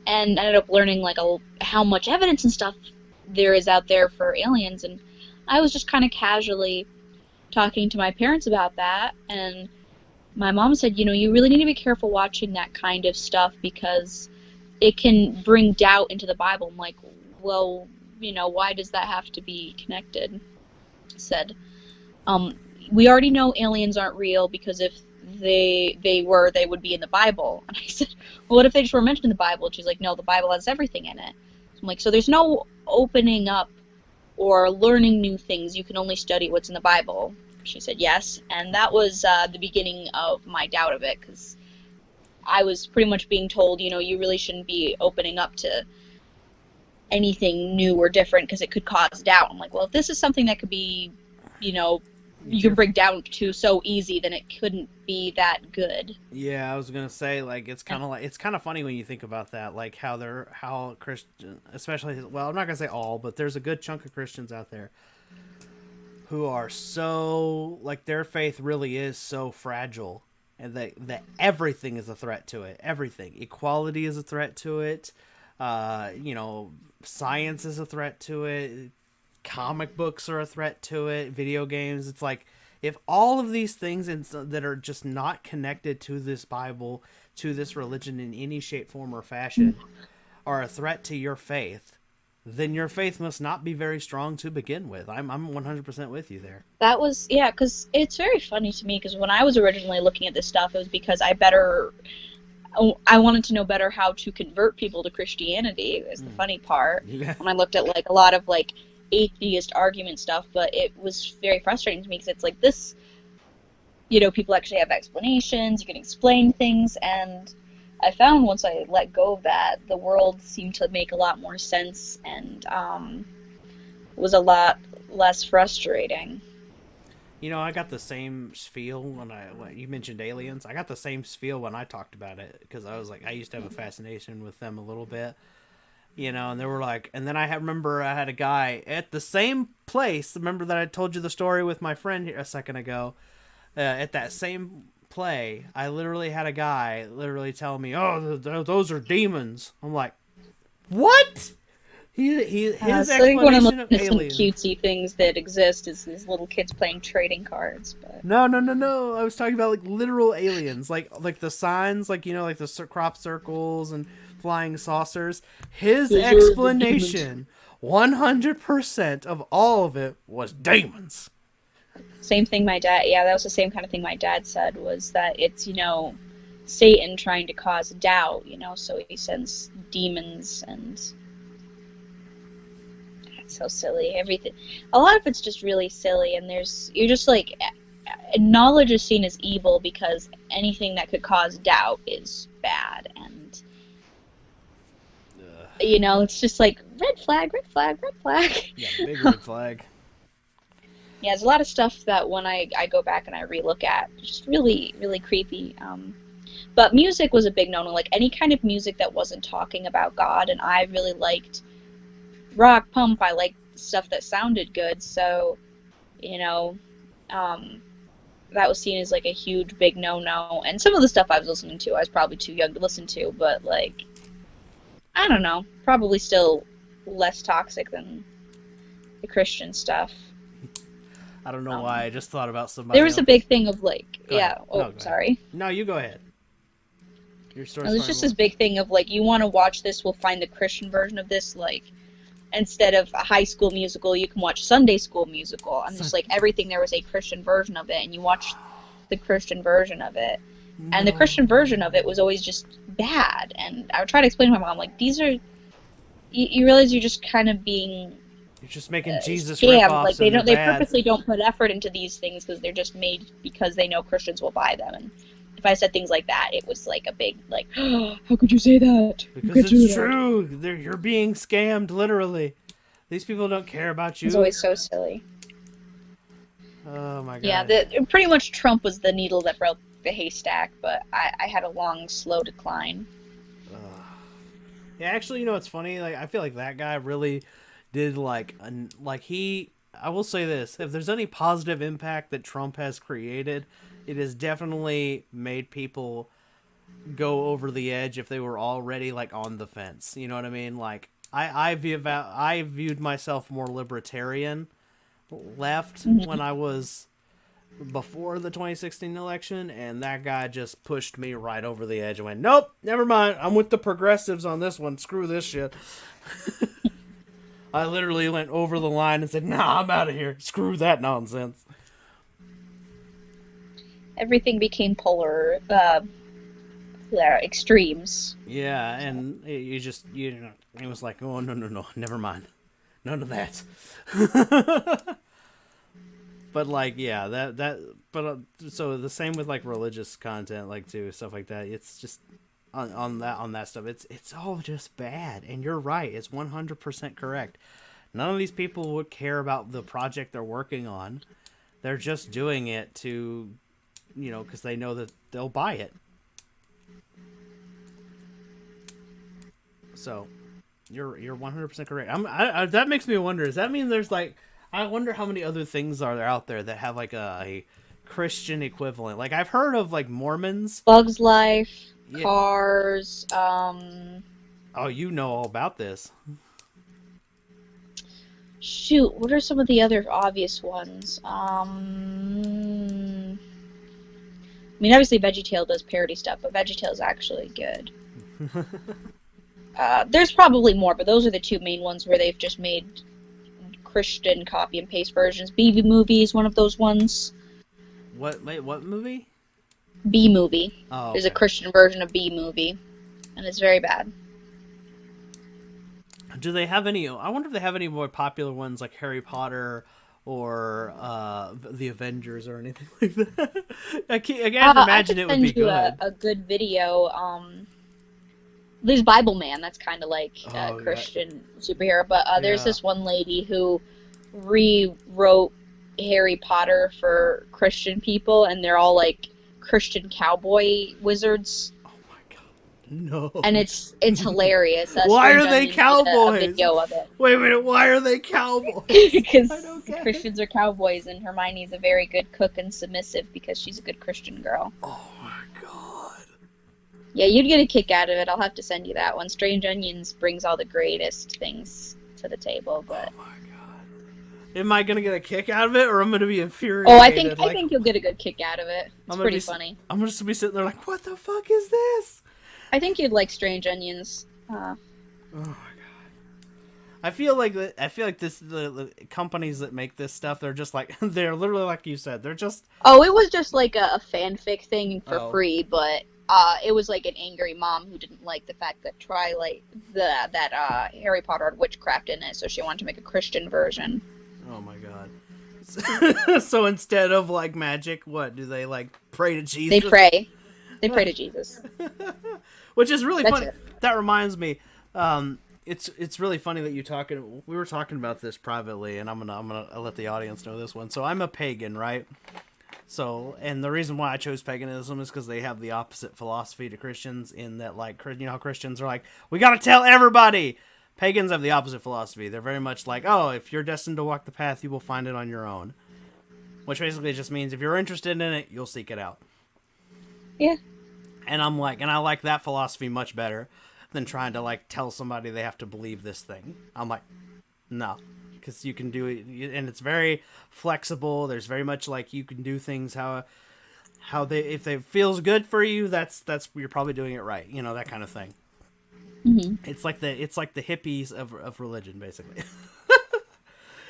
and ended up learning like how much evidence and stuff there is out there for aliens. And I was just kind of casually talking to my parents about that, and my mom said, you really need to be careful watching that kind of stuff because it can bring doubt into the Bible. I'm like, well, why does that have to be connected? Said, um, we already know aliens aren't real because if they were, they would be in the Bible. And I said, well, what if they just were mentioned in the Bible? And she's like, no, the Bible has everything in it. So I'm like, so there's no opening up or learning new things. You can only study what's in the Bible. She said yes, and that was the beginning of my doubt of it because I was pretty much being told, you really shouldn't be opening up to anything new or different because it could cause doubt. I'm like, well, if this is something that could be, you can break down to so easy, then it couldn't be that good. Yeah, I was gonna say like it's kind of funny when you think about that, like how Christian, especially well, I'm not gonna say all, but there's a good chunk of Christians out there who are so like their faith really is so fragile, and that everything is a threat to it. Everything, equality is a threat to it. Science is a threat to it. Comic books are a threat to it. Video games. It's like if all of these things that are just not connected to this Bible, to this religion in any shape, form, or fashion, are a threat to your faith, then your faith must not be very strong to begin with. I'm 100% with you there. That was, yeah, because it's very funny to me because when I was originally looking at this stuff, it was because I wanted to know better how to convert people to Christianity. Is the funny part. Yeah. When I looked at like a lot of like atheist argument stuff, but it was very frustrating to me because it's like this, people actually have explanations. You can explain things, and I found once I let go of that, the world seemed to make a lot more sense and was a lot less frustrating. I got the same feel when you mentioned aliens. I got the same feel when I talked about it because I was like, I used to have a fascination with them a little bit, and they were like, and then remember I had a guy at the same place. Remember that I told you the story with my friend a second ago. At that same play, I literally had a guy literally tell me, "Oh, those are demons." I'm like, "What?" His So I think one of explanation of the some aliens. cutesy things that exist is these little kids playing trading cards. But No, no, no, no. I was talking about like literal aliens, like the signs, like like the crop circles and flying saucers. His those are the demons. explanation, 100% of all of it was demons. Same thing my dad, yeah, that was the same kind of thing my dad said was that it's, Satan trying to cause doubt, so he sends demons and it's so silly. Everything, a lot of it's just really silly, and you're just like, knowledge is seen as evil because anything that could cause doubt is bad, and it's just like red flag, red flag, red flag. Yeah, big red flag. Yeah, there's a lot of stuff that when I go back and I relook at, just really, really creepy. But music was a big no-no. Like any kind of music that wasn't talking about God, and I really liked rock, pump. I liked stuff that sounded good. So, that was seen as like a huge, big no-no. And some of the stuff I was listening to, I was probably too young to listen to. But like, I don't know, probably still less toxic than the Christian stuff. I don't know why. I just thought about somebody. There was a big thing of like, Go yeah. ahead. Oh, No, go sorry. ahead. No, you go ahead. Your story's There's just this big thing of like, you want to watch this, we'll find the Christian version of this, like, instead of a High School Musical, you can watch Sunday School Musical. And just like everything, there was a Christian version of it, and you watch the Christian version of it. And the Christian version of it was always just bad. And I would try to explain to my mom, like, these are, you realize you're just kind of being You're just making Jesus scammed. ripoffs, Like, they and don't, they they're bad. purposely don't put effort into these things because they're just made because they know Christians will buy them. And if I said things like that, it was like a big, like, oh, how could you say that? Because it's true. You're being scammed, literally. These people don't care about you. It's always so silly. Oh my god. Yeah, pretty much Trump was the needle that broke the haystack, but I had a long, slow decline. Yeah, actually, you know what's funny? Like, I feel like that guy really did I will say this: if there's any positive impact that Trump has created, it has definitely made people go over the edge if they were already like on the fence. You know what I mean? Like, I viewed myself more libertarian left when I was before the 2016 election, and that guy just pushed me right over the edge and went, nope, never mind, I'm with the progressives on this one, screw this shit. I literally went over the line and said, nah, I'm out of here, screw that nonsense. Everything became polar extremes. Yeah, and it was like, oh, no, never mind, none of that. But like, yeah, so the same with like religious content, like too, stuff like that. It's just on that stuff. It's all just bad, and you're right. It's 100% correct. None of these people would care about the project they're working on. They're just doing it to, because they know that they'll buy it. So, you're 100% correct. That makes me wonder. Does that mean there's like? I wonder how many other things are there out there that have like a Christian equivalent. Like, I've heard of like Mormons. Bugs Life, Cars. Oh, you know all about this. Shoot, what are some of the other obvious ones? I mean, obviously VeggieTale does parody stuff, but VeggieTale is actually good. There's probably more, but those are the two main ones where they've just made Christian copy and paste versions. B Movie is one of those ones. What movie? B Movie. Oh, okay. There's a Christian version of B Movie, and it's very bad. Do they have any? I wonder if they have any more popular ones like Harry Potter or the Avengers or anything like that. I can't imagine it would be good. A good video. There's Bible Man, that's kind of like a Christian superhero, but there's this one lady who rewrote Harry Potter for Christian people, and they're all like Christian cowboy wizards. Oh my god, no! And it's hilarious. Why are they cowboys? A video of it. Wait a minute, why are they cowboys? Because Christians are cowboys, and Hermione's a very good cook and submissive because she's a good Christian girl. Oh my god. Yeah, you'd get a kick out of it. I'll have to send you that one. Strange Onions brings all the greatest things to the table, but... Oh my god. Am I gonna get a kick out of it, or I'm gonna be infuriated? Oh, I think you'll get a good kick out of it. It's pretty funny. I'm just gonna be sitting there like, what the fuck is this? I think you'd like Strange Onions. Oh my god. I feel like the companies that make this stuff, they're just like, they're literally like you said, they're just... Oh, it was just like a fanfic thing for free, but... it was like an angry mom who didn't like the fact that that Harry Potter had witchcraft in it, so she wanted to make a Christian version. Oh my god. So instead of like magic, what do they like pray to Jesus? They pray to Jesus. Which is really funny. That reminds me, it's really funny that we were talking about this privately, and I'm gonna let the audience know this one. So I'm a pagan, right? So, and the reason why I chose paganism is because they have the opposite philosophy to Christians in that, like, how Christians are like, we gotta tell everybody! Pagans have the opposite philosophy. They're very much like, oh, if you're destined to walk the path, you will find it on your own. Which basically just means if you're interested in it, you'll seek it out. Yeah. And I like that philosophy much better than trying to, like, tell somebody they have to believe this thing. I'm like, no. Because you can do it, and it's very flexible. There's very much like you can do things how if it feels good for you, that's you're probably doing it right. That kind of thing. Hmm. It's like the hippies of religion, basically.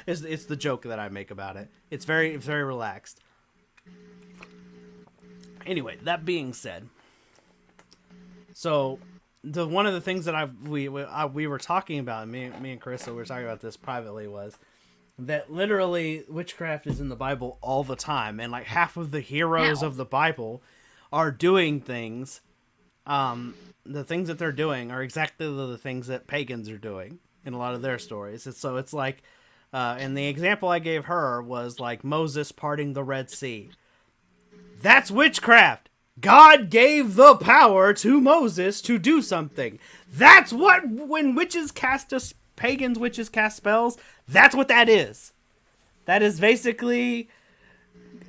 It's the joke that I make about it. It's very relaxed. Anyway, that being said, so the one of the things that we were talking about, me and Carissa were talking about this privately, was that literally witchcraft is in the Bible all the time, and like half of the heroes Now. of the Bible are doing things. The things that they're doing are exactly the things that pagans are doing in a lot of their stories. And so it's like, and the example I gave her was like Moses parting the Red Sea. That's witchcraft. God gave the power to Moses to do something. That's what, when pagans witches cast spells, that's what that is. That is basically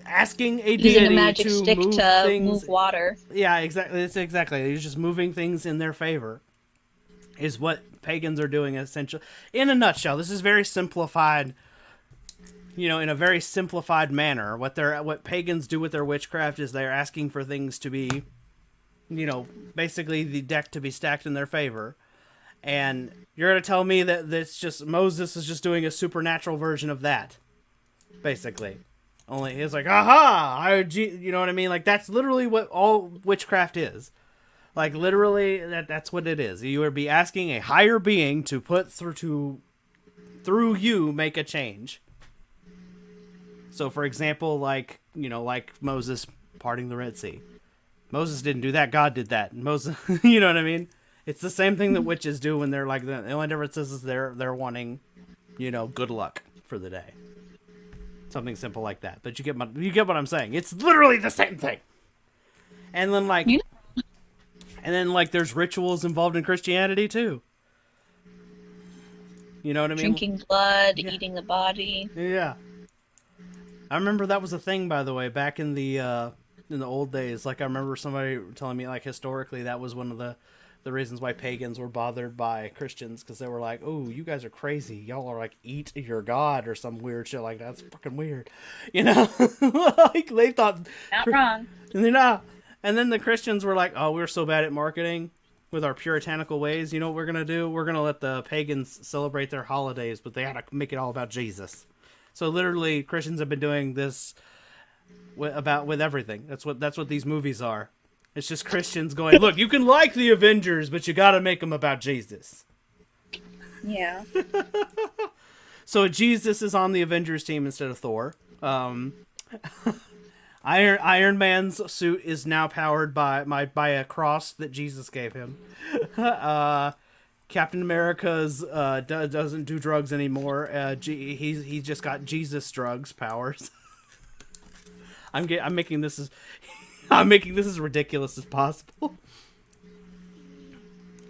asking a Using a deity magic to stick move to things. move water. Yeah, exactly. It's exactly. He's just moving things in their favor. Is what pagans are doing essentially. In a nutshell, this is very simplified. In a very simplified manner, what pagans do with their witchcraft is they're asking for things to be, basically the deck to be stacked in their favor. And you're gonna tell me that it's just Moses is just doing a supernatural version of that, basically. Only he's like, aha! You know what I mean? Like that's literally what all witchcraft is. Like literally, that's what it is. You would be asking a higher being to put through you make a change. So, for example, like Moses parting the Red Sea. Moses didn't do that. God did that. Moses, you know what I mean? It's the same thing that witches do when they're like, the only difference is they're wanting, good luck for the day. Something simple like that. But you get what I'm saying. It's literally the same thing. And then there's rituals involved in Christianity too. You know what I mean? Drinking blood, Yeah. eating the body. Yeah. I remember that was a thing, by the way, back in the old days. Like I remember somebody telling me, like historically, that was one of the reasons why pagans were bothered by Christians, because they were like, "Oh, you guys are crazy. Y'all are like eat your god or some weird shit like that. That's fucking weird," Like they thought. Not wrong. And then the Christians were like, "Oh, we're so bad at marketing with our puritanical ways. You know what we're gonna do? We're gonna let the pagans celebrate their holidays, but they had to make it all about Jesus." So literally, Christians have been doing this with everything. That's what these movies are. It's just Christians going, look, you can like the Avengers, but you got to make them about Jesus. Yeah. So Jesus is on the Avengers team instead of Thor. Iron Man's suit is now powered by a cross that Jesus gave him. Captain America's doesn't do drugs anymore. He's just got Jesus drugs powers. I'm making this as ridiculous as possible.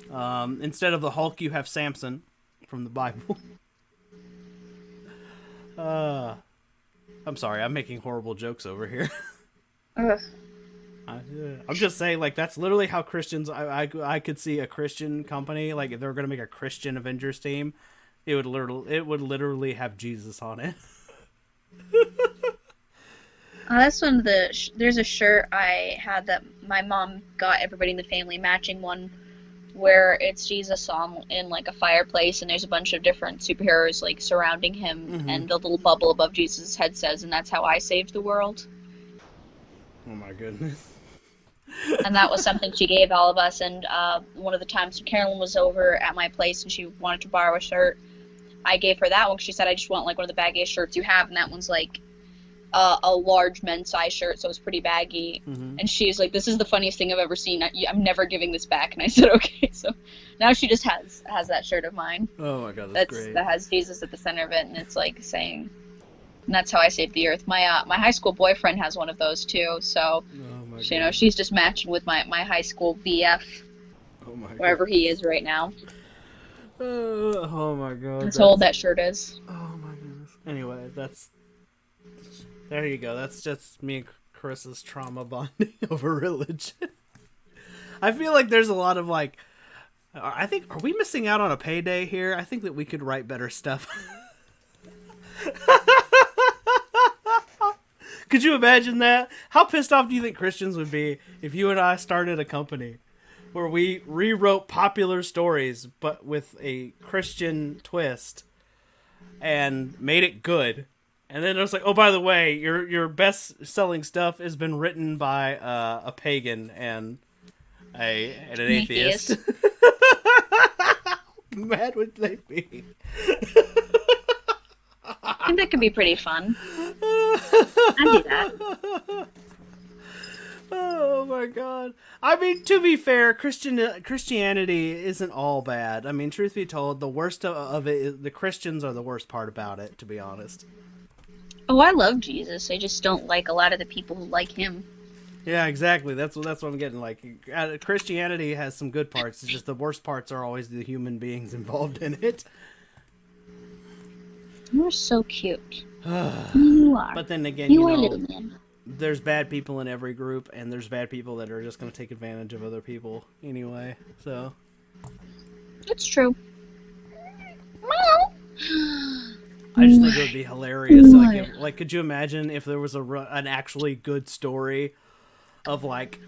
Instead of the Hulk, you have Samson from the Bible. I'm sorry, I'm making horrible jokes over here. Ugh. I'm just saying, like, that's literally how Christians. I could see a Christian company, like, if they were gonna make a Christian Avengers team, it would literally have Jesus on it. That's one of the. There's a shirt I had that my mom got everybody in the family, matching one, where it's Jesus on in like a fireplace, and there's a bunch of different superheroes like surrounding him, Mm-hmm. and the little bubble above Jesus' head says, "And that's how I saved the world." Oh my goodness. And that was something she gave all of us. And one of the times Carolyn was over at my place and she wanted to borrow a shirt, I gave her that one. She said, "I just want like one of the baggiest shirts you have," and that one's like a large men's size shirt, so it's pretty baggy. Mm-hmm. And she's like, "This is the funniest thing I've ever seen. I'm never giving this back." And I said, "Okay." So now she just has that shirt of mine. Oh my god, that's great. That has Jesus at the center of it, and it's like saying, "And that's how I saved the earth." My high school boyfriend has one of those too. So Oh my she's just matching with my high school BF, Oh my god. wherever he is right now. Oh my god. That's how old that shirt is. Oh my goodness. Anyway, there you go. That's just me and Carissa's trauma bonding over religion. I feel like there's a lot of like, are we missing out on a payday here? I think that we could write better stuff. Could you imagine that? How pissed off do you think Christians would be if you and I started a company where we rewrote popular stories but with a Christian twist and made it good. And then it was like, oh, by the way, your best selling stuff has been written by a pagan and an atheist. Mad would they be? I think that could be pretty fun. I'd do that. Oh my god. I mean, to be fair, Christianity isn't all bad. I mean, truth be told, the worst of it is the Christians are the worst part about it, to be honest. Oh, I love Jesus. I just don't like a lot of the people who like him. Yeah, exactly. That's what I'm getting. Like, Christianity has some good parts. It's just the worst parts are always the human beings involved in it. You're so cute. You are. But then again, you are, little man. There's bad people in every group, and there's bad people that are just going to take advantage of other people anyway. So It's true. I just think it would be hilarious. Like, could you imagine if there was an actually good story of like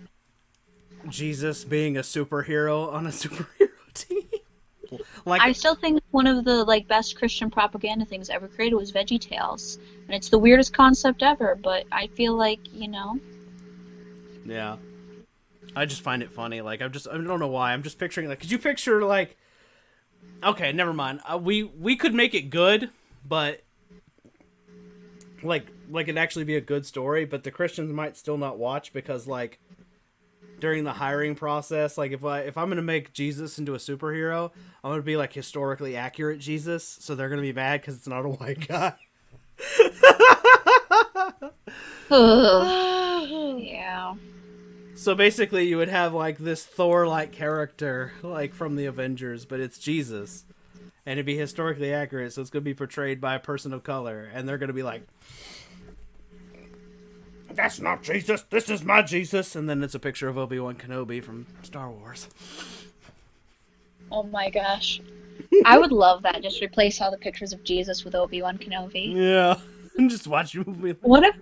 Jesus being a superhero on a superhero team? Like, I still think one of the best Christian propaganda things ever created was VeggieTales, and it's the weirdest concept ever. But I feel like yeah, I just find it funny. Like, I don't know why. I'm just picturing could you picture okay, never mind. We could make it good, but it'd actually be a good story. But the Christians might still not watch because during the hiring process, if I'm gonna make Jesus into a superhero, I'm gonna be historically accurate Jesus, so they're gonna be mad because it's not a white guy. Yeah. So basically, you would have this Thor-like character from the Avengers, but it's Jesus, and it'd be historically accurate, so it's gonna be portrayed by a person of color, and they're gonna be like, "That's not Jesus. This is my Jesus." And then it's a picture of Obi-Wan Kenobi from Star Wars. Oh my gosh. I would love that. Just replace all the pictures of Jesus with Obi-Wan Kenobi. Yeah. And just watch the movie. What if,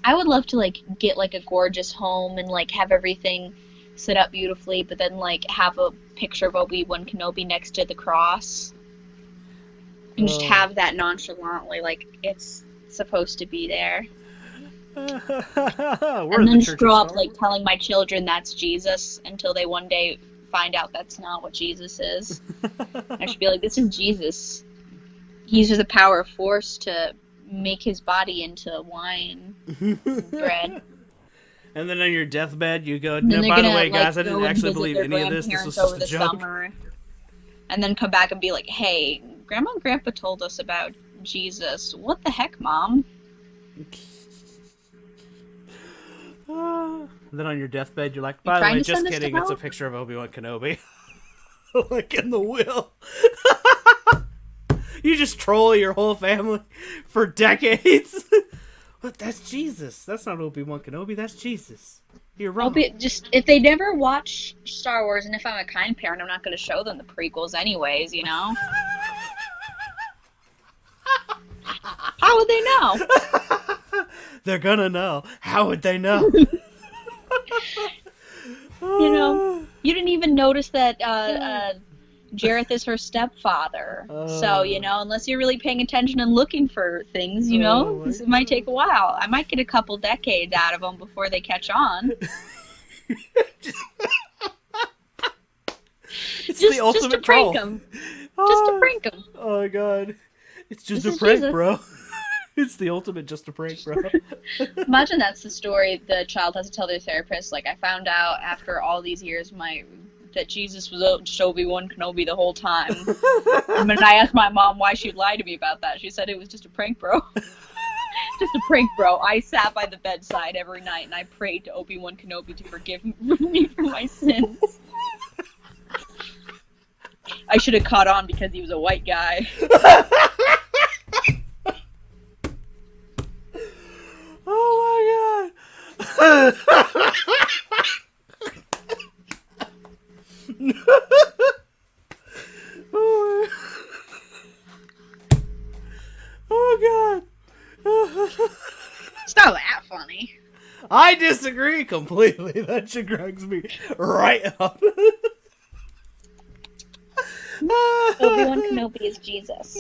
I would love to, get, a gorgeous home and, have everything set up beautifully, but then, have a picture of Obi-Wan Kenobi next to the cross. And just have that nonchalantly, it's supposed to be there. And then just grow up telling my children that's Jesus until they one day find out that's not what Jesus is. I should be like, this is Jesus. He uses the power of force to make his body into wine bread. And then on your deathbed you go, no, by the way, guys, I didn't actually believe any of this. This was just a joke. Summer, and then come back and be like, hey, Grandma and Grandpa told us about Jesus. What the heck, Mom? Then on your deathbed, you're like, by the way, just kidding, it's a picture of Obi-Wan Kenobi. In the will. You just troll your whole family for decades. But that's Jesus. That's not Obi-Wan Kenobi, that's Jesus. You're wrong. If they never watch Star Wars, and if I'm a kind parent, I'm not going to show them the prequels anyways, How would they know? They're gonna know. How would they know? You didn't even notice that Jareth is her stepfather. So, unless you're really paying attention and looking for things, it might take a while. I might get a couple decades out of them before they catch on. It's the ultimate troll. Just to prank them. Oh my god. It's just a prank, Jesus. Bro. It's the ultimate just a prank, bro. Imagine that's the story the child has to tell their therapist. I found out after all these years that Jesus was just Obi-Wan Kenobi the whole time. And when I asked my mom why she'd lie to me about that, she said it was just a prank, bro. Just a prank, bro. I sat by the bedside every night and I prayed to Obi-Wan Kenobi to forgive me for my sins. I should have caught on because he was a white guy. Oh my god! Oh god! It's not that funny. I disagree completely. That shit cracks me right up. Obi-Wan Kenobi is Jesus.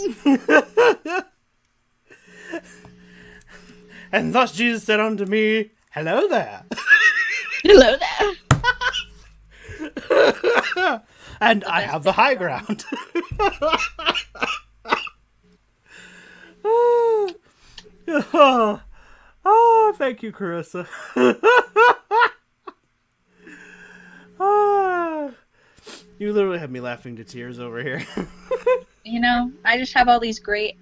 And thus Jesus said unto me, hello there. Hello there. And I have the high ground. Oh, thank you, Carissa. You literally have me laughing to tears over here. You know, I just have all these great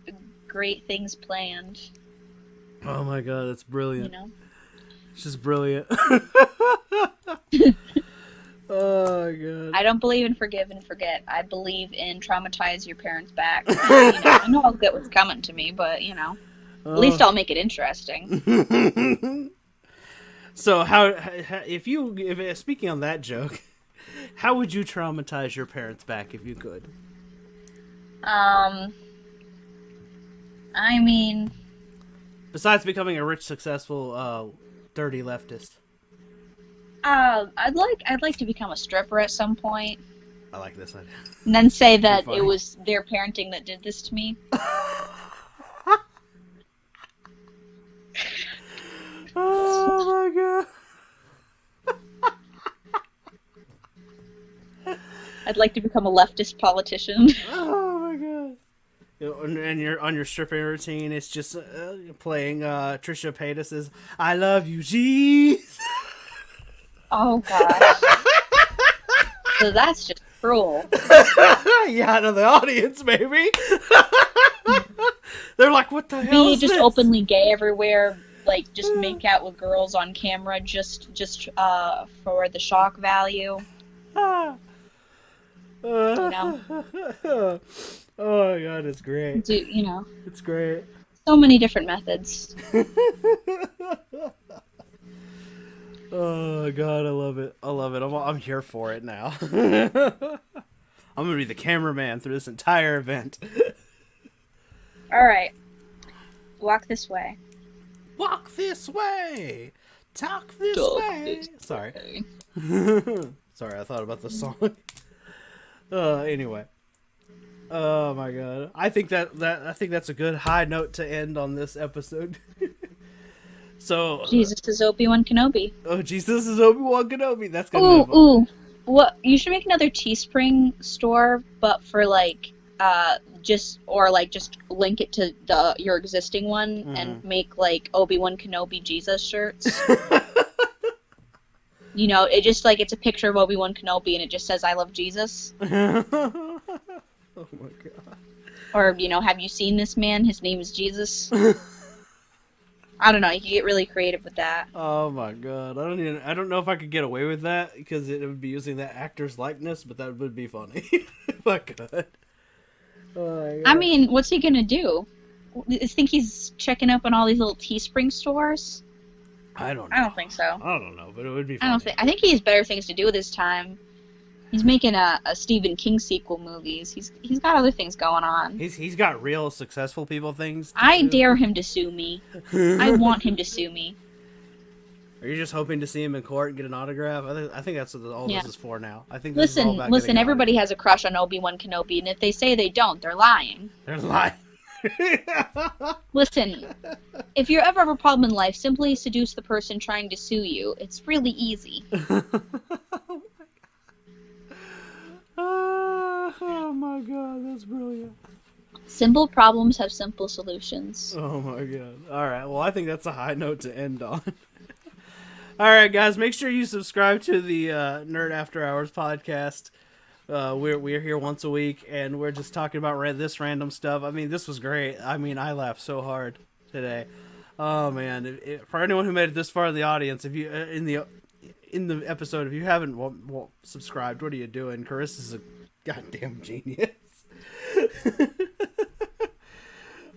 things planned. Oh my god, that's brilliant. You know? It's just brilliant. Oh god. I don't believe in forgive and forget. I believe in traumatize your parents back. You know, I know I'll get what's coming to me, but you know, at least I'll make it interesting. So if speaking on that joke, how would you traumatize your parents back if you could? I mean, besides becoming a rich, successful, dirty leftist. I'd like to become a stripper at some point. I like this idea. And then say that it was their parenting that did this to me. Oh my god. I'd like to become a leftist politician. Oh my god. And you're on your stripping routine, it's just playing Trisha Paytas's I Love You, Jeez. Oh gosh. So that's just cruel. Yeah, to the audience, maybe. They're like, what the hell is just this? Openly gay everywhere, like just make out with girls on camera just for the shock value. You know? Oh my god, it's great. You know. It's great. So many different methods. Oh god, I love it. I love it. I'm here for it now. I'm gonna be the cameraman through this entire event. Alright. Walk this way. Walk this way. Talk this way. Sorry. Sorry, I thought about the song. Anyway. Oh my god. I think that's a good high note to end on this episode. So Jesus is Obi-Wan Kenobi. Oh, Jesus is Obi-Wan Kenobi. That's good. Ooh. What? You should make another Teespring store, but for like just link it to your existing one and make like Obi-Wan Kenobi Jesus shirts. You know, it just like it's a picture of Obi-Wan Kenobi and it just says I love Jesus. Oh my god. Or, you know, have you seen this man? His name is Jesus. I don't know, you can get really creative with that. Oh my god. I don't know if I could get away with that because it would be using that actor's likeness, but that would be funny. If I could. Oh my god. I mean, what's he gonna do? Think he's checking up on all these little Teespring stores? I don't know. I don't think so. I don't know, but it would be funny. I think he has better things to do with his time. He's making a Stephen King sequel movies. He's got other things going on. He's got real successful people things. I dare him to sue me. I want him to sue me. Are you just hoping to see him in court and get an autograph? I think that's what all this is for now. I think this is all about listen. Everybody has a crush on Obi-Wan Kenobi, and if they say they don't, they're lying. They're lying. Listen, if you ever have a problem in life, simply seduce the person trying to sue you. It's really easy. Oh my god, that's brilliant. Simple problems have simple solutions. Oh my god. Alright, well I think that's a high note to end on. Alright guys, make sure you subscribe to the Nerd After Hours podcast. We're here once a week and we're just talking about this random stuff. I mean, this was great. I mean, I laughed so hard today. Oh man, for anyone who made it this far in the audience, if you in the episode, if you haven't subscribed, what are you doing? Carissa's a goddamn genius.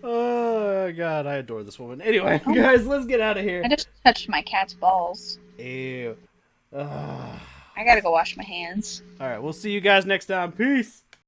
Oh god, I adore this woman. Anyway, guys, let's get out of here. I just touched my cat's balls. Ew. I gotta go wash my hands. Alright, we'll see you guys next time. Peace.